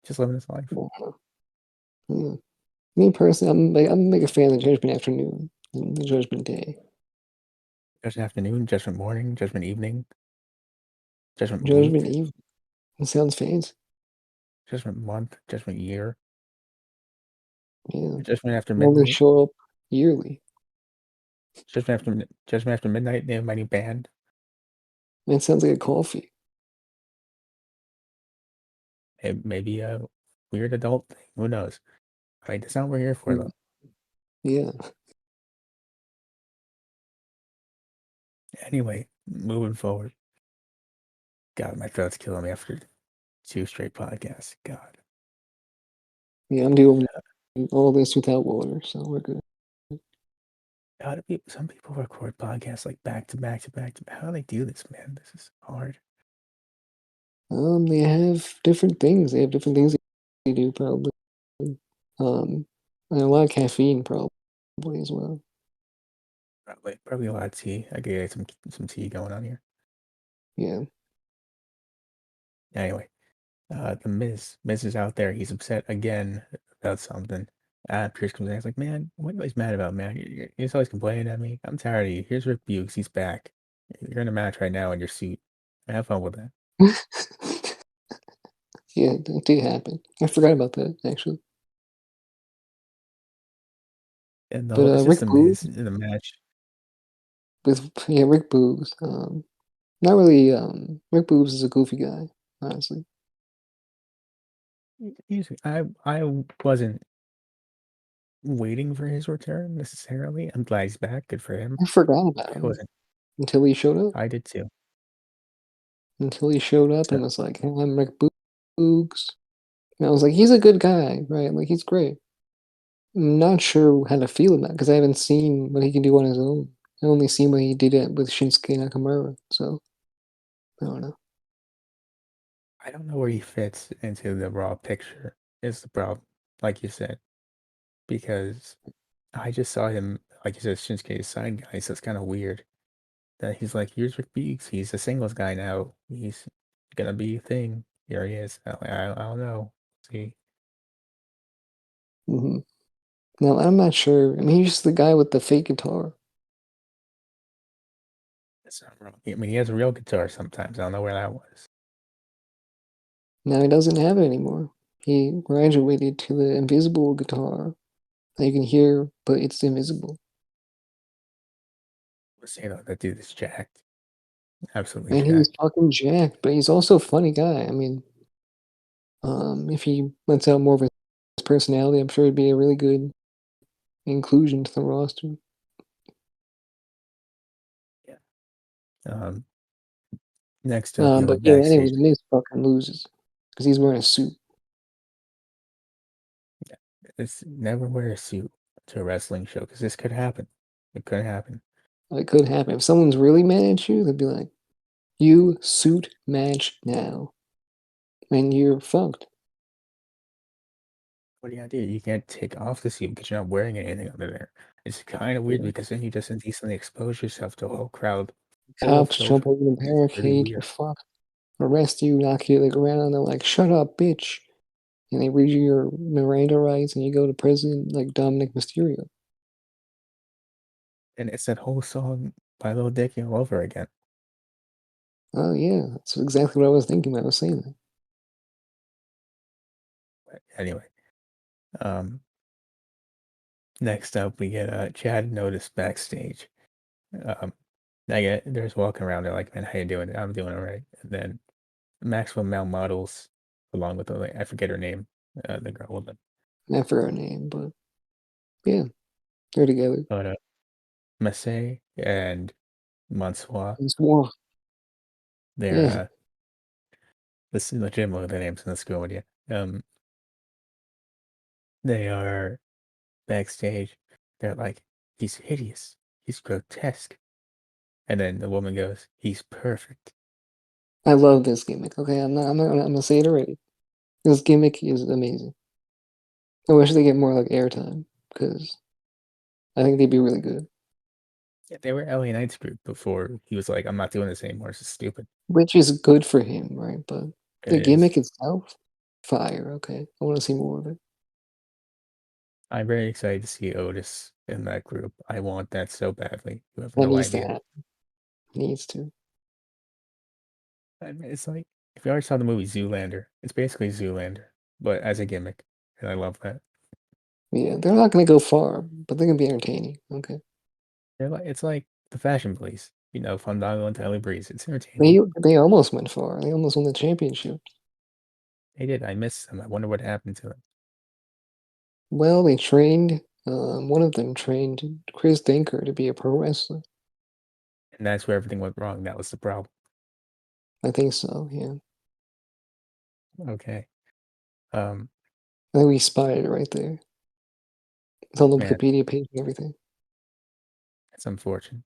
Just living his life. Yeah. Me personally, I'm a big fan of the Judgment Afternoon and the Judgment Day. Judgment Afternoon, Judgment Morning, Judgment Evening, Judgment Judgment Week, Eve. It sounds fancy. Judgment Month, Judgment Year, Yeah. Judgment After Well, they Midnight, show up yearly. Judgment After Midnight. They have my new band. It sounds like a coffee. It may be a weird adult thing. Who knows? I mean, that's not what we're here for, Mm. though. Yeah. Anyway, moving forward. God, my throat's killing me after 2 straight podcasts. God. Yeah, I'm doing all this without water, so we're good. Some people record podcasts like back to back to back to back. How do they do this, man? This is hard. They have different things. They have different things they do, probably. And a lot of caffeine, probably as well. Probably a lot of tea. I could get some tea going on here. Yeah. Anyway, the Miz is out there. He's upset again about something. Pierce comes in. He's like, "Man, what are you guys mad about, man? You're always complaining at me. I'm tired of you. Here's Rick Bukes. He's back. You're in a match right now in your suit. Have fun with that." Yeah, that did happen. I forgot about that actually. And But it's just Rick the Boogs Miz in the match. Rick Boogs. Not really. Rick Boogs is a goofy guy, honestly. I wasn't waiting for his return necessarily. I'm glad he's back. Good for him. I forgot about I him wasn't. until he showed up. I did too. Until he showed up So and was like, "Hey, I'm Rick Boogs," and I was like, "He's a good guy, right? Like he's great." I'm not sure how to feel about it because I haven't seen what he can do on his own. I only seen what he did it with Shinsuke Nakamura, so I don't know. I don't know where he fits into the raw picture. Is the problem, like you said, because I just saw him, like you said, Shinsuke's side guy. So it's kind of weird that he's like, here's Rick Beeks. He's a singles guy now. He's gonna be a thing. Here he is. I don't know. See, Hmm. Now I'm not sure. I mean, he's just the guy with the fake guitar. that's not wrong. I mean, he has a real guitar sometimes. I don't know where that was. Now he doesn't have it anymore. He graduated to the invisible guitar that you can hear, but it's invisible. Let's say that dude is jacked. Absolutely And he's jacked. fucking jacked, but he's also a funny guy. I mean, If he lets out more of his personality, I'm sure it'd be a really good inclusion to the roster. Yeah. Next up, you But have yeah, backstage. anyways, the Miz fucking loses because he's wearing a suit. It's never wear a suit to a wrestling show because this could happen. It could happen. It could happen. If someone's really mad at you, they'd be like, "You suit match now," and you're fucked. What do you gotta do? You can't take off the suit because you're not wearing anything under there. It's kind of weird Yeah. because then you just indecently expose yourself to a whole crowd full of Cops jump children. over the It's pretty barricade. You're weird. fucked. Arrest you, knock you to the ground. They're like, "Shut up, bitch!" And they read you your Miranda rights, and you go to prison like Dominic Mysterio. And it's that whole song by Lil Dicky all over again. Oh yeah, that's exactly what I was thinking when I was saying that. But anyway, um, next up we get Chad Notice backstage. Um, there's walking around. They're like, "Man, how you doing?" "I'm doing all right." And then Maxwell Male models along with I forget her name, the girl with them. Not for her name, but yeah, they're together. But Massey and Mansois, It's war. they're Yeah, this is legitimately their names in the school with you. They are backstage. They're like, "He's hideous. He's grotesque." And then the woman goes, "He's perfect." I love this gimmick. Okay, I'm gonna say it already. This gimmick is amazing. I wish they get more like airtime because I think they'd be really good. Yeah, they were LA Knight's group before he was like, "I'm not doing this anymore. This is stupid." Which is good for him, right? But It the is. gimmick itself, fire. Okay, I want to see more of it. I'm very excited to see Otis in that group. I want that so badly. You have That no needs to idea. happen. Needs to. I mean, it's like if you already saw the movie Zoolander, it's basically Zoolander, but as a gimmick, and I love that. Yeah, they're not gonna go far, but they're gonna be entertaining. Okay. It's like the Fashion Police, Fandango and Tyler Breeze. It's entertaining. They almost went far. They almost won the championship. They did. I miss them. I wonder what happened to them. Well, they trained. One of them trained Chris Dinker to be a pro wrestler. And that's where everything went wrong. That was the problem. I think so. Yeah, Okay. Um, I think we spotted it right there. It's on the man, Wikipedia page and everything. it's unfortunate.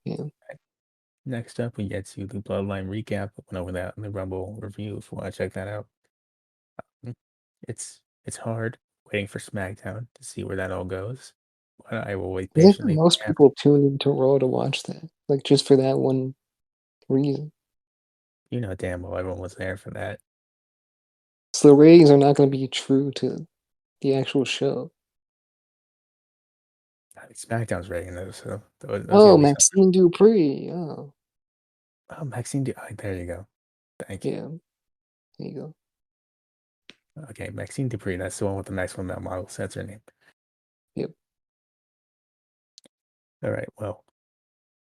Yeah, Right. Next up, we get to the Bloodline recap. I went over that in the Rumble review. If you want to check that out, Mm, it's hard waiting for SmackDown to see where that all goes. But I will wait I think patiently. most people tune into Raw to watch that, like just for that one reason. You know damn well everyone was there for that. So the ratings are not going to be true to the actual show. I mean, SmackDown's rating those, so those got Oh, to be something. Maxine Dupree. Oh, Oh, Maxine, there you go. Thank you. yeah. There you go. Okay, Maxine Dupree. That's the one with the maximum amount models. That's her name. Yep. All right. Well,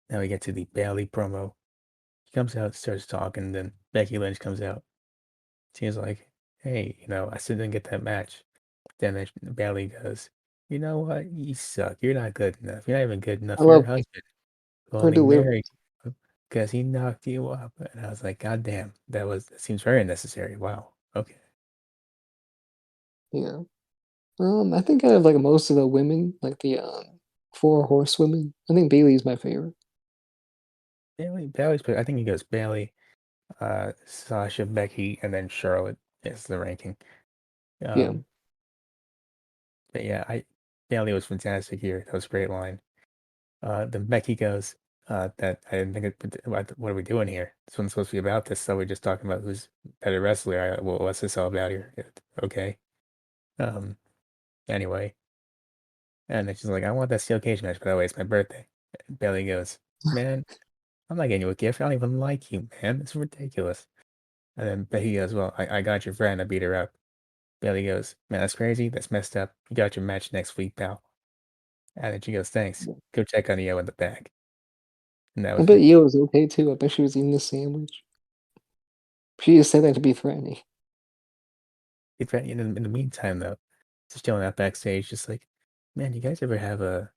now we get to the Bailey promo. He comes out, starts talking, then Becky Lynch comes out. She's like, "Hey, I still didn't get that match." Then Bailey goes, "You know what? You suck. You're not good enough. You're not even good I enough for your love husband who her only delivery. married you because he knocked you up." And I was like, "God damn, that seems very unnecessary." Wow. Okay. Yeah. I think out of like most of the women, like the four horsewomen, I think Bailey's my favorite. Bailey's, I think he goes Bailey, Sasha, Becky, and then Charlotte is the ranking. Yeah. Um, but yeah, Bailey was fantastic here. That was a great line. Then Becky goes, that I didn't think what are we doing here? This one's supposed to be about this, so we're just talking about who's better wrestler. Well, what's this all about here? Okay. Um, anyway, and then she's like, "I want that steel cage match, by the way, it's my birthday." And Bailey goes, "Man, I'm not getting you a gift. I don't even like you, man. It's ridiculous." And then Becky goes, "Well, I got your friend. I beat her up." Bailey goes, "Man, that's crazy. That's messed up. You got your match next week, pal." And then she goes, "Thanks. Go check on Io in the back." And that I was bet it. Io was okay too. I bet she was eating the sandwich. She just said that to be threatening. In the meantime, though, just chilling out backstage, just like, man, you guys ever have the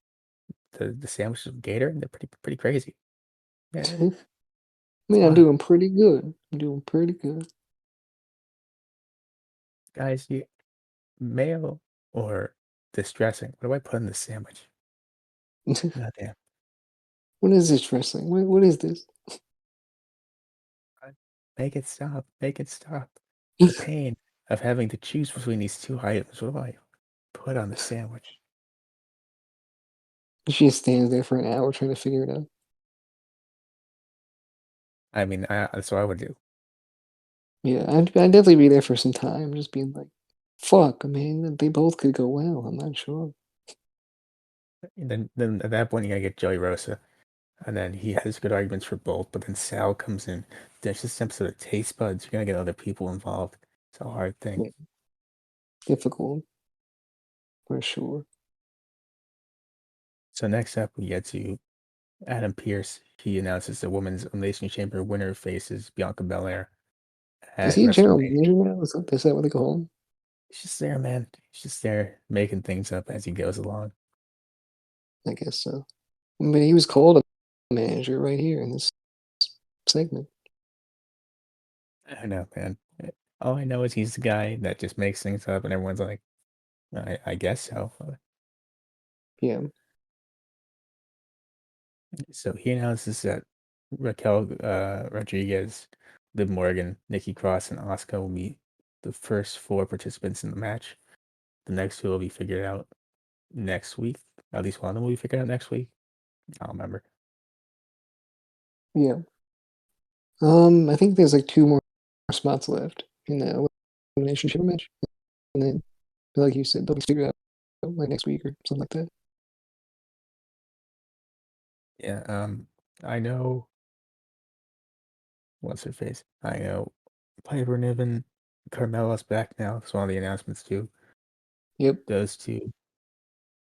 sandwiches with gator? They're pretty crazy. Yeah, I it's mean, I'm wild. doing pretty good. I'm doing pretty good. Guys, you mayo or distressing? What do I put in the sandwich? Goddamn. What is this wrestling? What is this? I- Make it stop. Make it stop. The pain of having to choose between these two items. What do I put on the sandwich? She just stands there for an hour trying to figure it out. I mean, that's what I would do. Yeah, I'd definitely be there for some time, just being like, fuck, I mean, they both could go well. I'm not sure. And then at that point, you gotta get Joey Rosa. And then he has good arguments for both, but then Sal comes in. There's this episode of Taste Buds. You're gonna get other people involved. It's a hard thing. Yeah, difficult for sure. So next up, we get to Adam Pearce. He announces the Women's Elimination Chamber winner faces Bianca Belair Is at he a general WrestleMania. manager now? Is that what they call him? He's just there, man. He's just there making things up as he goes along. I guess so. But he was called a manager right here in this segment. I don't know, man. All I know is he's the guy that just makes things up, and everyone's like, I guess so. Yeah, So he announces that Raquel Rodriguez, Liv Morgan, Nikki Cross, and Asuka will be the first four participants in the match. The next two will be figured out next week. At least one of them will be figured out next week. I don't remember. yeah. I think there's like two more spots left in the elimination chamber match, and then, like you said, they'll be figured out like next week or something like that. Yeah, I know what's her face. I know Piper Niven, Carmella'S back now. That's one of the announcements too. Yep. Those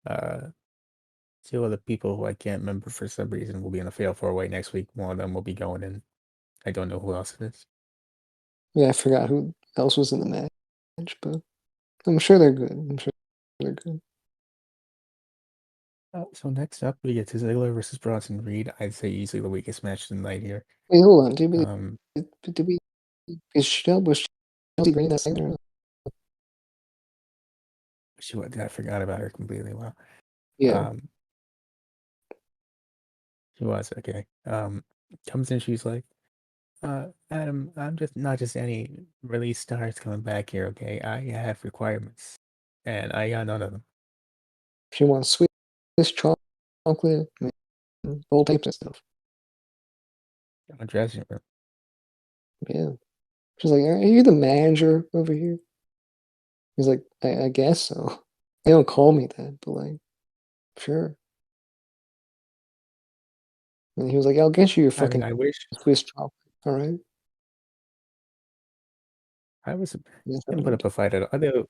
uh, two other people who I can't remember for some reason will be in the fail four way next week. One of them will be going in. I don't know who else it is. Yeah, I forgot who else was in the match, but I'm sure they're good. I'm sure they're good. So next up, we get to Ziggler versus Bronson Reed. I'd say easily the weakest match of the night here. Wait, hold on. Um, Did we was Chelsea Green that segment or not? I forgot about her completely. Wow. Yeah, Um, she was okay. Comes in, she's like, Adam, I'm just not just any release stars coming back here. Okay, I have requirements, and I got none of them. she wants Swiss chocolate, man, all types of stuff. In the dressing room. Yeah, she's like, "Are you the manager over here?" He's like, I guess so. They don't call me that, but like, sure." And he was like, "I'll get you your I mean, fucking I wish Swiss chocolate, all right?" I was That's how gonna he put did. up a fight at all. Although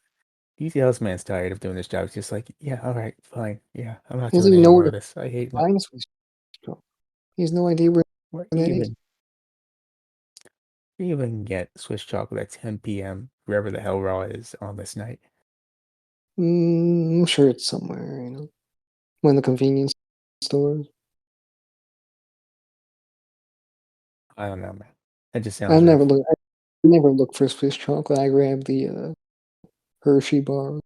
DC man's tired of doing this job. It's just like, yeah, all right, fine, yeah, I'm not He doesn't doing even any know more where of to this. I hate when find Swiss chocolate. He has no idea where where that is. you even get Swiss chocolate at 10 p.m. wherever the hell Raw is on this night. I'm sure it's somewhere, one of the convenience stores. I don't know, man. That just I sounds never rough. look. I never look for Swiss chocolate. I grab the Hershey bar.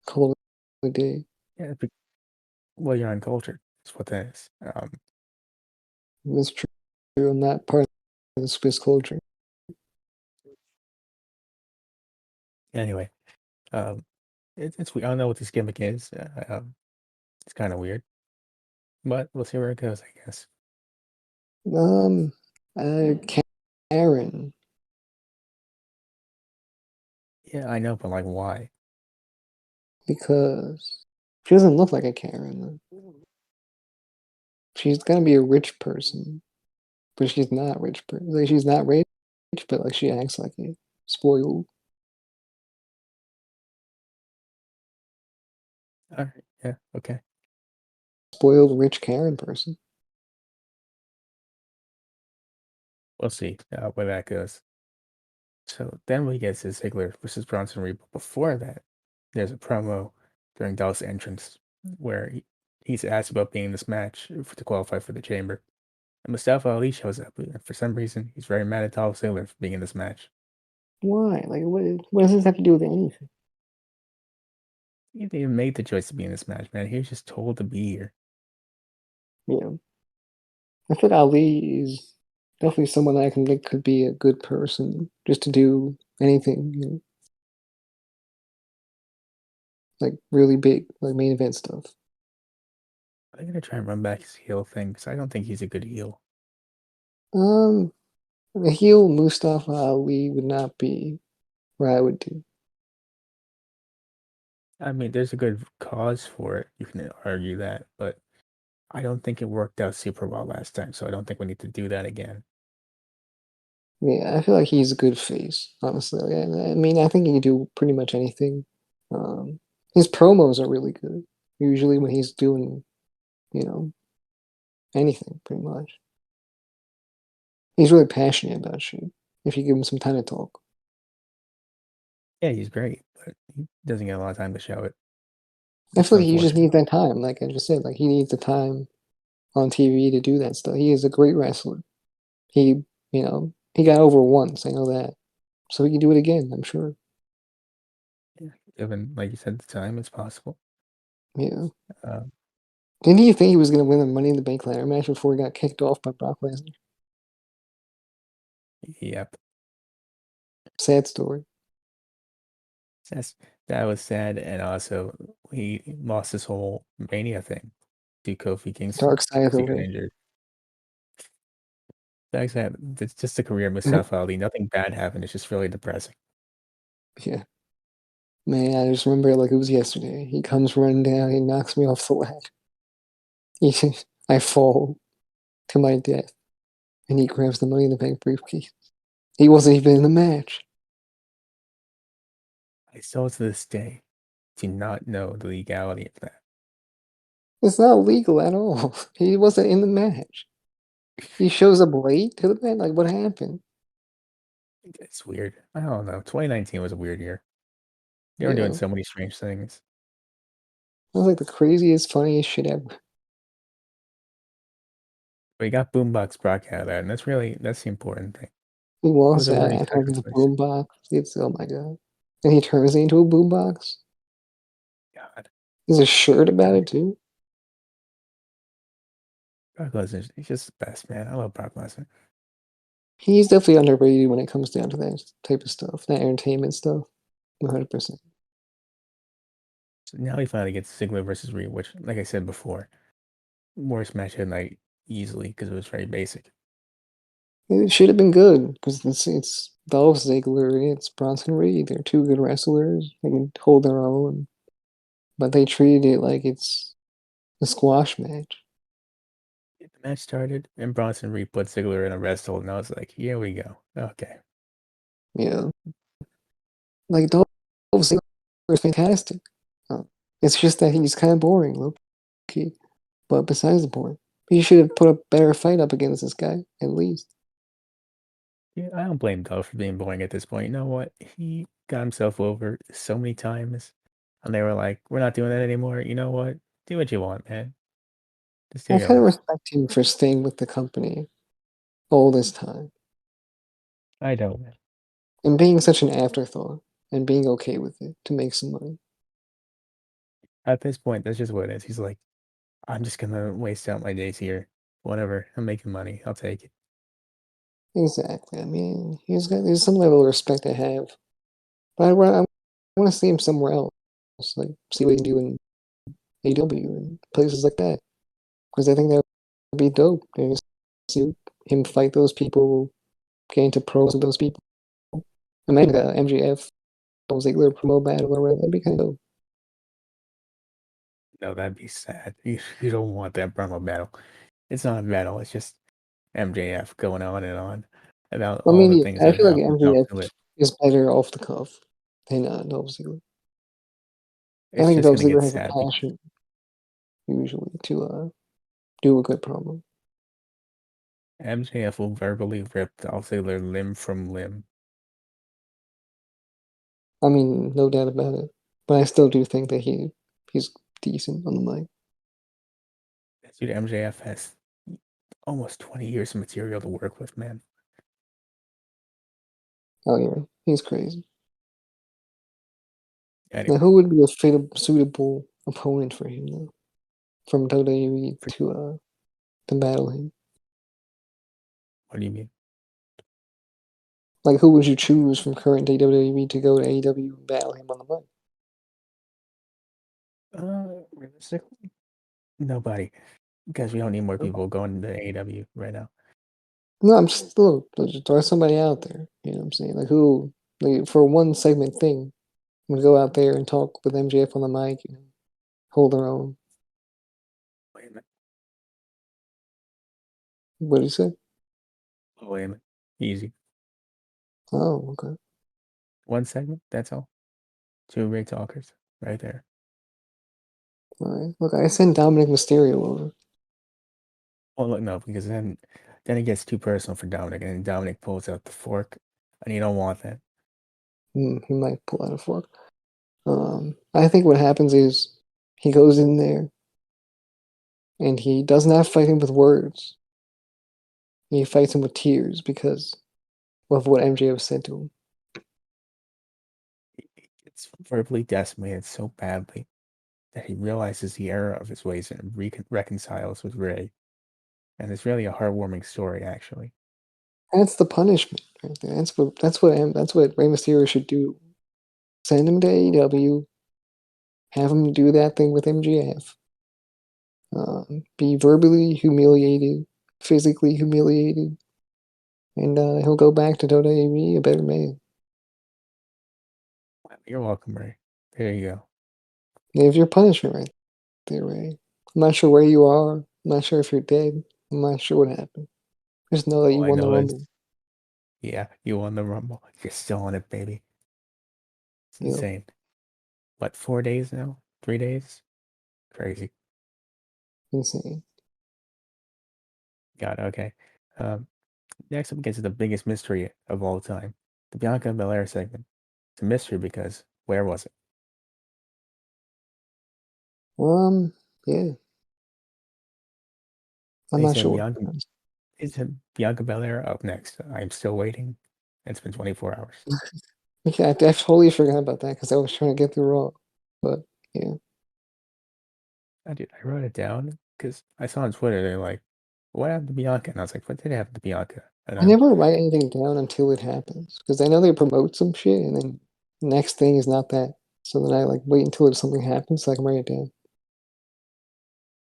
Call it a day. Yeah, well, you're uncultured. That's what that is. That's true. I'm not part of the Swiss culture. Anyway, um, it's we all know what this gimmick is. It's kind of weird, but we'll see where it goes, I guess. Um, Karen, Yeah, I know, but like, why? because she doesn't look like a Karen. She's gonna be a rich person, but she's not rich. Like she's not rich, but like she acts like it. Spoiled, All right, yeah, okay. spoiled rich Karen person. We'll see where that goes. So then we get to Ziggler versus Bronson Reed. But before that, there's a promo during Dolph's entrance where he's asked about being in this match to qualify for the Chamber. And Mustafa Ali shows up. And for some reason, he's very mad at Dolph Ziggler for being in this match. Why? Like, what does this have to do with anything? He didn't even make the choice to be in this match, man. He was just told to be here. Yeah, I feel like Ali is definitely someone I can think could be a good person just to do anything, like really big, like main event stuff. I'm gonna try and run back his heel thing because I don't think he's a good heel. Um, the heel Mustafa Ali would not be what I would do. I mean, there's a good cause for it. You can argue that, but I don't think it worked out super well last time, so I don't think we need to do that again. Yeah, I feel like he's a good face, honestly. I mean, I think he can do pretty much anything. Um, his promos are really good. Usually when he's doing, you know, anything, pretty much. He's really passionate about shit. If you give him some time to talk, Yeah, he's great, but he doesn't get a lot of time to show it. I It's feel like he just unfortunate. needs that time. Like I just said, like he needs the time on TV to do that stuff. He is a great wrestler. He, he got over once. I know that, so he can do it again. I'm sure. Yeah, given, like you said, the time, it's possible. Yeah. Uh, Didn't he think he was going to win the Money in the Bank ladder match before he got kicked off by Brock Lesnar? yep, Sad story. that's that was sad, and also he lost his whole Mania thing to Kofi Kingston Dark side of because the he got ring. injured. Like I said, it's just a career of Mustafa Ali. Nothing bad happened. It's just really depressing. Yeah. Man, I just remember it like it was yesterday. He comes running down, he knocks me off the ladder. He, I fall to my death, and he grabs the Money in the Bank briefcase. He wasn't even in the match. I still to this day do not know the legality of that. It's not legal at all. He wasn't in the match. He shows up late to the match. Like, what happened? It's weird. I don't know. 2019 was a weird year. They were doing Yeah. so many strange things. That was like the craziest, funniest shit ever. We got Boombox Brock out of that, and that's the important thing. He It was walks a out really acting special like a choice. boombox. It's, oh my god. And he turns it into a boombox. God, There's a shirt about it too. Brock Lesnar, he's just the best, man. I love Brock Lesnar. He's definitely underrated when it comes down to that type of stuff, that entertainment stuff. 100%. So now he finally gets Ziggler versus Reed, which, like I said before, worst match of the night easily because it was very basic. It should have been good because it's Dolph Ziggler, it's Bronson Reed. They're two good wrestlers. They can hold their own, but they treated it like it's a squash match. The match started, and Bronson Reed put Ziggler in a rest hold, and I was like, here we go. Okay. Yeah, like Dolph Ziggler is fantastic. Uh, it's just that he's kind of boring, low key. But besides the point, he should have put a better fight up against this guy at least. Yeah, I don't blame Dolph for being boring at this point. You know what? He got himself over so many times, and they were like, we're not doing that anymore. You know what? Do what you want, man. Just do I kind of yours. respect him for staying with the company all this time I don't, man. and being such an afterthought and being okay with it to make some money. At this point, that's just what it is. He's like, I'm just gonna waste out my days here. Whatever. I'm making money. I'll take it. Exactly. I mean, there's some level of respect I have, but I want to see him somewhere else, like see what he can do in AW and places like that, because I think that would be dope. And just see him fight those people, get into pros with those people. Imagine the MJF Ziggler promo battle or whatever. That'd be kind of dope. No, that'd be sad. You don't want that promo battle. It's not a battle. It's just MJF going on about I all the mean, things I that feel like happened to Dolph MJF Ziggler. is better off the cuff than Dolph Ziggler. I It's think just Dolph gonna get Ziggler has a sad because passion usually to do a good promo. MJF will verbally rip Dolph Ziggler limb from limb. I mean, no doubt about it. But I still do think that he's decent on the mic. Dude, MJF has almost 20 years of material to work with, man. Oh yeah, he's crazy. Now, Anyway, who would be a suitable opponent for him though, from WWE for, to battle him? what do you mean? Like, who would you choose from current day WWE to go to AEW and battle him on the mic? Realistically, nobody, because we don't need more people going to AEW right now. No, I'm just look, just throw somebody out there. You know what I'm saying? Like who, like for one segment thing, would go out there and talk with MJF on the mic, hold their own. Wait a minute. What do you say? Oh, wait a minute. Easy. Oh, okay. One segment, that's all. Two great talkers right there. All right. Look, I sent Dominic Mysterio over. Well, look, no, because then it gets too personal for Dominic, and then Dominic pulls out the fork, and you don't want that. He might pull out a fork. I think what happens is he goes in there and he doesn't have to fight him with words. He fights him with tears because of what MJF said to him. It's verbally decimated so badly that he realizes the error of his ways and reconciles with Ray. And it's really a heartwarming story, actually. That's the punishment right there. That's what Rey Mysterio should do. Send him to AEW, have him do that thing with MJF. Be verbally humiliated, physically humiliated, and he'll go back to WWE a better man. You're welcome, Ray. There you go. There's your punishment right there, Ray. I'm not sure where you are. I'm not sure if you're dead. I'm not sure what happened. Just know that All you I won the know is, Rumble. yeah, you won the Rumble. You're still on it, baby. It's You know, insane. What, 4 days now? 3 days? Crazy. insane. God, okay. Um, Next up gets the biggest mystery of all time, the Bianca Bel Air segment. It's a mystery because where was it? Yeah, I'm They not said sure. Bianca is Bianca Belair up next. I'm still waiting. It's been 24 hours. Okay, I totally forgot about that because I was trying to get through Raw. But yeah, I wrote it down because I saw on Twitter they're like, "What happened to Bianca?" And I was like, "What did happen to Bianca?" And I then never write anything down until it happens because I know they promote some shit and then next thing is not that. So then I like wait until something happens so I can write it down.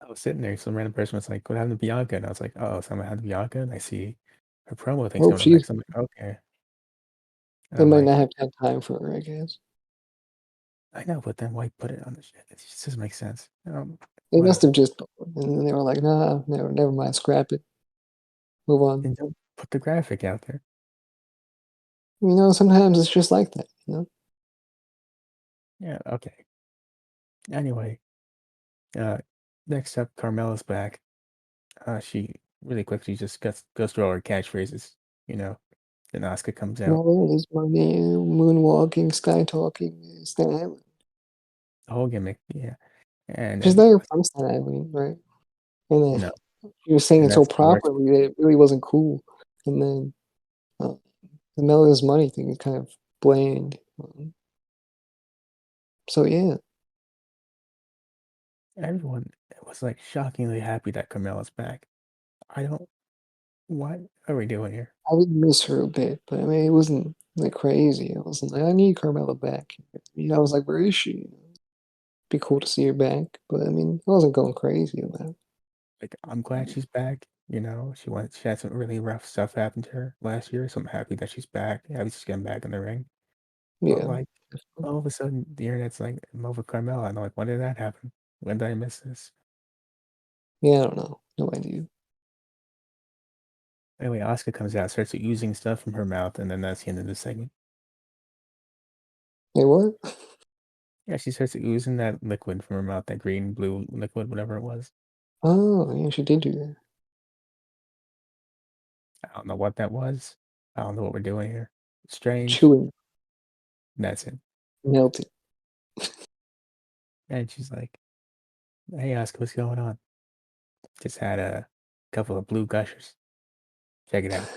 I was sitting there, some random person was like, "What happened to Bianca?" And I was like, "Oh, something happened to Bianca." And I see her promo things Hope coming up she's. next. I'm like, "Okay." And They I'm might like, not have had time for her, I guess. "I know, but then why put it on the shit? It just doesn't make sense." They must Whatever. have just, and then they were like, nah, never mind, scrap it, move on. And don't put the graphic out there. Sometimes it's just like that. Yeah, okay. Anyway, uh, next up, Carmella'S back. She really quickly just goes through all her catchphrases. You know, then Asuka comes Now out. there it is, my name, moonwalking, sky talking, Staten Island. The whole gimmick, yeah. And She's then not even from Staten Island, right? And then no, she was saying and it so that's the worst. properly that it really wasn't cool. And then uh, the Mellows Money thing is kind of bland. So yeah, Everyone was like shockingly happy that Carmella's back. I don't. What are we doing here? I would miss her a bit, but I mean, it wasn't like crazy. I wasn't like, I need Carmella back. I was like, where is she? Be cool to see her back, but I mean, I wasn't going crazy about it. Like, I'm glad she's back. You know, she had some really rough stuff happen to her last year, so I'm happy that she's back. Happy she's getting back in the ring. But Yeah, like, all of a sudden, the internet's like, I'm over Carmella. And I'm like, when did that happen? When did I miss this? yeah, I don't know, no idea. Anyway, Asuka comes out, starts using stuff from her mouth, and then that's the end of the segment. Hey, what? Yeah, she starts oozing that liquid from her mouth, that green, blue liquid, whatever it was. Oh, yeah, she did do that. I don't know what that was. I don't know what we're doing here. It's strange. Chewing. That's it. Melted. And she's like, "Hey, Oscar, what's going on? Just had a couple of blue gushers. Check it out."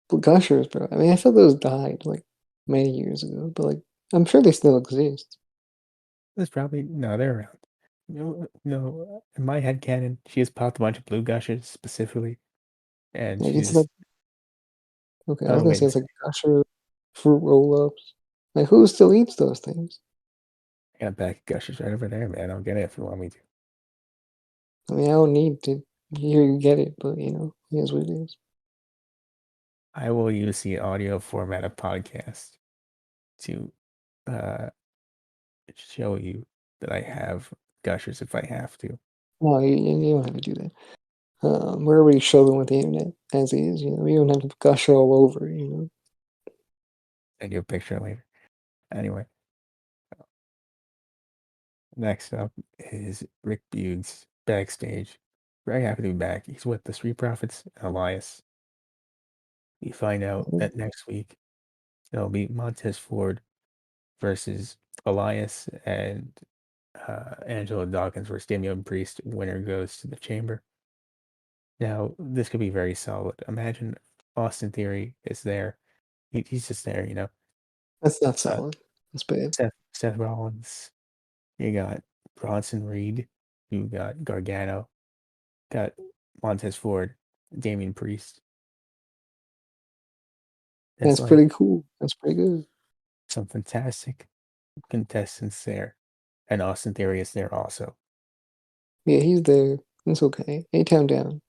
But Gushers, bro. I mean, I thought those died like many years ago, but like I'm sure they still exist. There's probably no, they're around. No. In my head canon, she has popped a bunch of blue gushers specifically, and Like it's like she's okay, I was oh gonna wait say a it's like second, Gusher fruit roll-ups. Like who still eats those things? I got a bag of gushers right over there, man. I'll get it if you want me to. I mean, I don't need to hear you get it, but you know, it is what it is. I will use the audio format of podcast to uh show you that I have gushers if I have to, No, you don't have to do that. We're already struggling with the internet as is. You know, you don't have to gush all over. You know, send you a picture later. Anyway, next up is Rick Bugs backstage. Very happy to be back. He's with the Street Profits and Elias. We find out that next week it'll be Montez Ford versus Elias and Angelo Dawkins versus Damian Priest. Winner goes to the Chamber. Now, this could be very solid. Imagine Austin Theory is there. He's just there, you know. that's not Uh, solid. That's bad. Seth Rollins. You got Bronson Reed. You got Gargano. Got Montez Ford. Damian Priest. That's That's like pretty cool. That's pretty good. some fantastic contestants there. And Austin Theory is there also. Yeah, he's there. It's okay. A-Town down.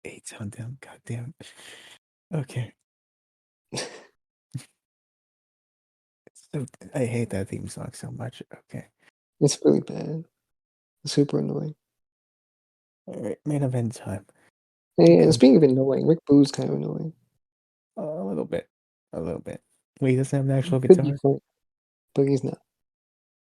Eight on them. God damn. Okay. So, I hate that theme song so much. Okay. It's really bad. It's super annoying. All right. Main event time. And Cody. speaking of annoying, Rick Boo's kind of annoying. A little bit. A little bit. Wait, he doesn't have an He actual could be guitar? fun, but he's not.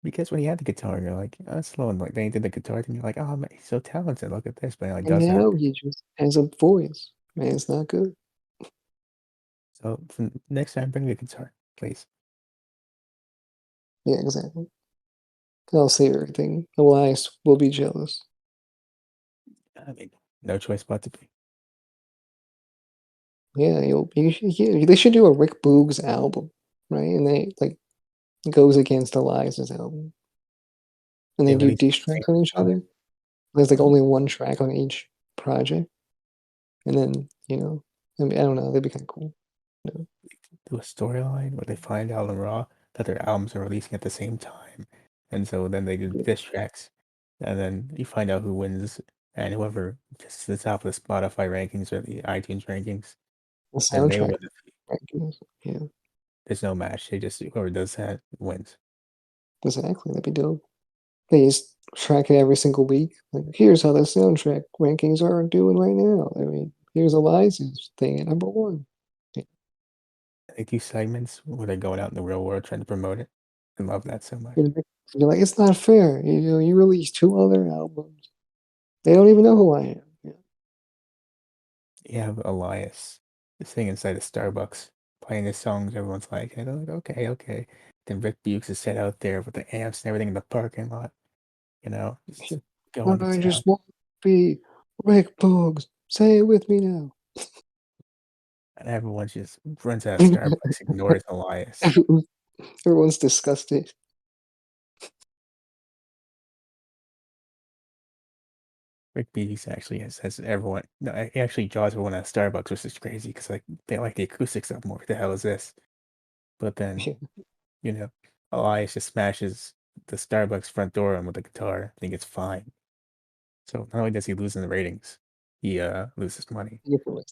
Because when he had the guitar, you're like, oh, that's slow. And like, then he did the guitar thing. You're like, oh, man, he's so talented. Look at this. But he like, And doesn't have a now guitar. he just has a voice. Man, it's not good. So next time, bring the guitar, please. Yeah, exactly. I'll say everything. Elias will be jealous. I mean, no choice but to be. Yeah, they should do a Rick Boogs album, right? And they like goes against Elias's album, and They they do released diss the same tracks on each song. other. There's like Mhm. only one track on each project, and then you know, I mean, I don't know, that'd be kind of cool. You know? Do a storyline where they find out on Raw that their albums are releasing at the same time. And so then they do Yeah, diss tracks. And then you find out who wins. And whoever gets to the top of the Spotify rankings or the iTunes rankings, the then they soundtrack win. rankings. Yeah, There's no match. They just, whoever does that wins. exactly. That'd be dope. They just track it every single week. Like, here's how the soundtrack rankings are doing right now. I mean, here's Elias's thing at number one. Yeah, They do segments where they're going out in the real world trying to promote it. I love that so much. you're like, it's not fair. You know, you released two other albums. They don't even know who I am. Yeah. You have Elias sitting inside a Starbucks playing his songs. Everyone's like, and they're like, okay, okay. Then Rick Bukes is set out there with the amps and everything in the parking lot, just going to I town. just want to be Rick Boogs. Say it with me now. And everyone just runs out of Starbucks, ignores Elias. Everyone's disgusted. Rick Bukes actually has everyone. No, he actually draws everyone out of Starbucks, which is crazy because like they like the acoustics up more. What the hell is this? But then you know, Elias just smashes the Starbucks front door in with a guitar. I think it's fine. So not only does he lose in the ratings, he loses money. Euphemism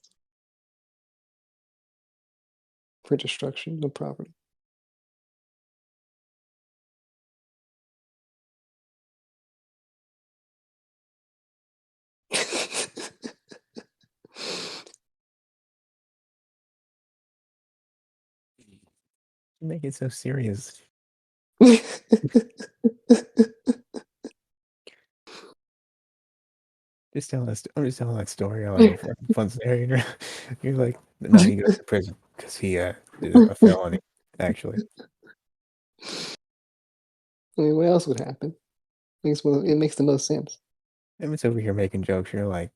for destruction of property. Make it so serious. I'm just telling that story. I like fun scenario. You're like, no, he goes to prison because he did a felony. Actually, I mean, what else would happen? It makes the most sense. Emmett's over here making jokes. You're like,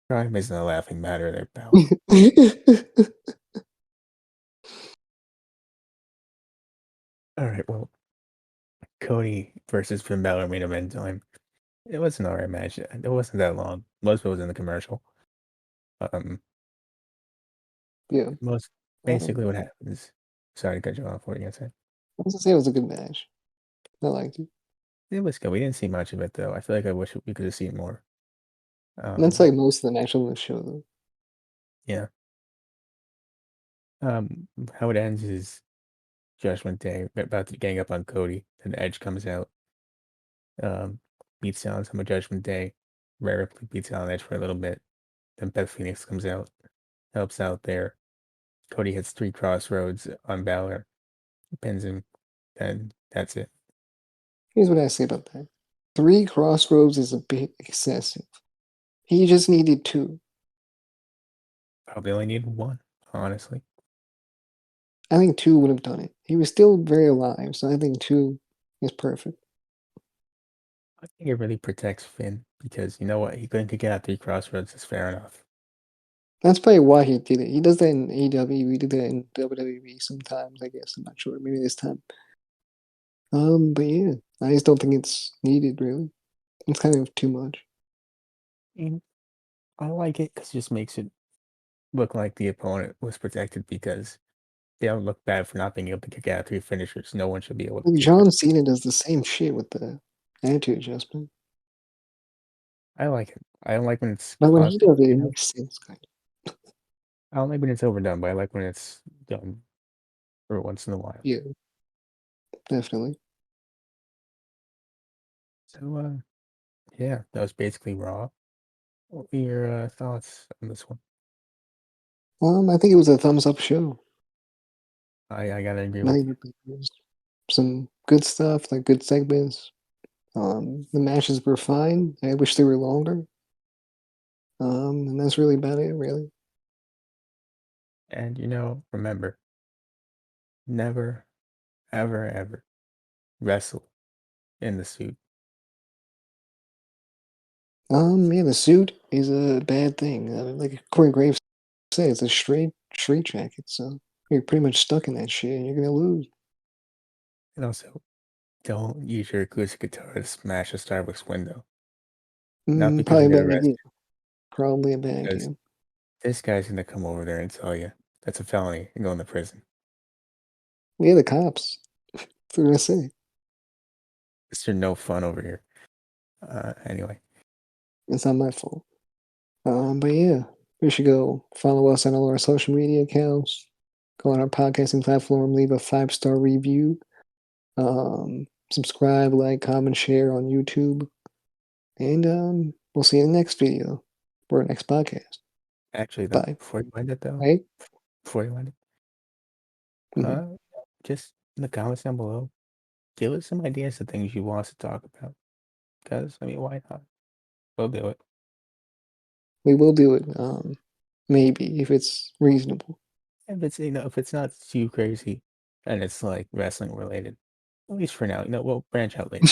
crime isn't a laughing matter, there, pal. All right, well, Cody versus Finn Balor main event time. It was an alright match. It wasn't that long. Most of it was in the commercial. Um, Yeah. most Um, basically what happens. Sorry to cut you off. What are you gonna say? I was gonna say it was a good match. I liked it. It was good. We didn't see much of it though. I feel like I wish we could have seen more. And that's Um, like most of the match on the show, though. yeah. How it ends is Judgment Day. We're about to gang up on Cody, and Edge comes out. Beats down some of Judgment Day. Rhea Ripley beats down Edge for a little bit. Then Beth Phoenix comes out, helps out there. Cody hits 3 crossroads on Balor, pins him, and that's it. Here's what I say about that. 3 crossroads is a bit excessive. He just needed 2. Probably only need one, honestly. I think 2 would have done it. He was still very alive, so I think 2 is perfect. I think it really protects Finn because you know what? He couldn't get out 3 crossroads. It's fair enough. That's probably why he did it. He does that in AEW. We did that in WWE sometimes, I guess. I'm not sure. Maybe this time. But yeah, I just don't think it's needed, really. It's kind of too much. And I like it because it just makes it look like the opponent was protected because they don't look bad for not being able to kick out 3 finishers. No one should be able to Like do that. John Cena does the same shit with the attitude adjustment. I like it. I don't like when it's But when he constant, does it, you it know? makes sense, kind I don't like when it's overdone, but I like when it's done for once in a while. Yeah, definitely. So, yeah, that was basically Raw. What were your thoughts on this one? I think it was a thumbs up show. I gotta agree I with think you. it was some good stuff, like good segments. The matches were fine. I wish they were longer. And that's really about it, really. And remember, never, ever, ever wrestle in the suit. Yeah, the suit is a bad thing. Like Corey Graves said, it's a straight jacket, so you're pretty much stuck in that shit, and you're gonna lose. And also, don't use your acoustic guitar to smash a Starbucks window. Not because Probably you're a gonna bad arrest idea. Probably a bad because idea. this guy's gonna come over there and tell you that's a felony and go into prison. Yeah, the cops. That's what I'm gonna say. Mr. No Fun over here. Anyway, It's not my fault. But yeah, we should go follow us on all our social media accounts. Go on our podcasting platform, leave a 5-star review. Subscribe, like, comment, share on YouTube, and we'll see you in the next video or next podcast. actually, though, Bye. before you end it, though, Right? before you end it, Mhm. uh, just in the comments down below, give us some ideas of things you want us to talk about. Because, I mean, why not? We'll do it. We will do it. Maybe if it's reasonable. If it's not too crazy and it's like wrestling related, at least for now, we'll branch out later.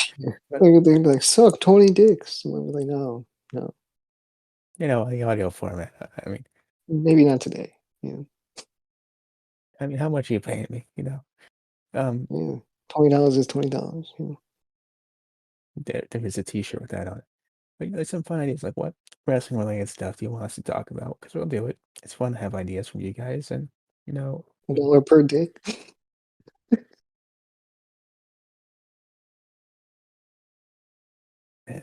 But, They're like, suck 20 dicks. And we're like, no, no, the audio format. maybe not today. Yeah, How much are you paying me? Um, yeah. $20 is $20. Yeah. there is a T-shirt with that on it. But some fun ideas like what wrestling related stuff do you want us to talk about? Because we'll do it. It's fun to have ideas from you guys, and you know, $1 per dick. eh,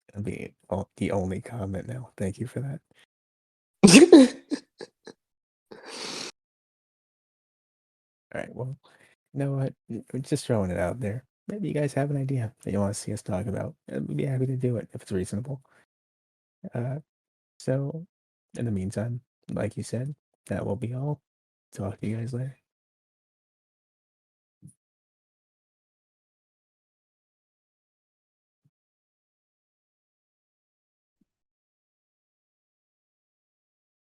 it'll be the only comment now. Thank you for that. All right. Well, you know what? We're just throwing it out there. Maybe you guys have an idea that you want to see us talk about. And we'd be happy to do it if it's reasonable. Uh, so in the meantime, like you said, that will be all. Talk to you guys later.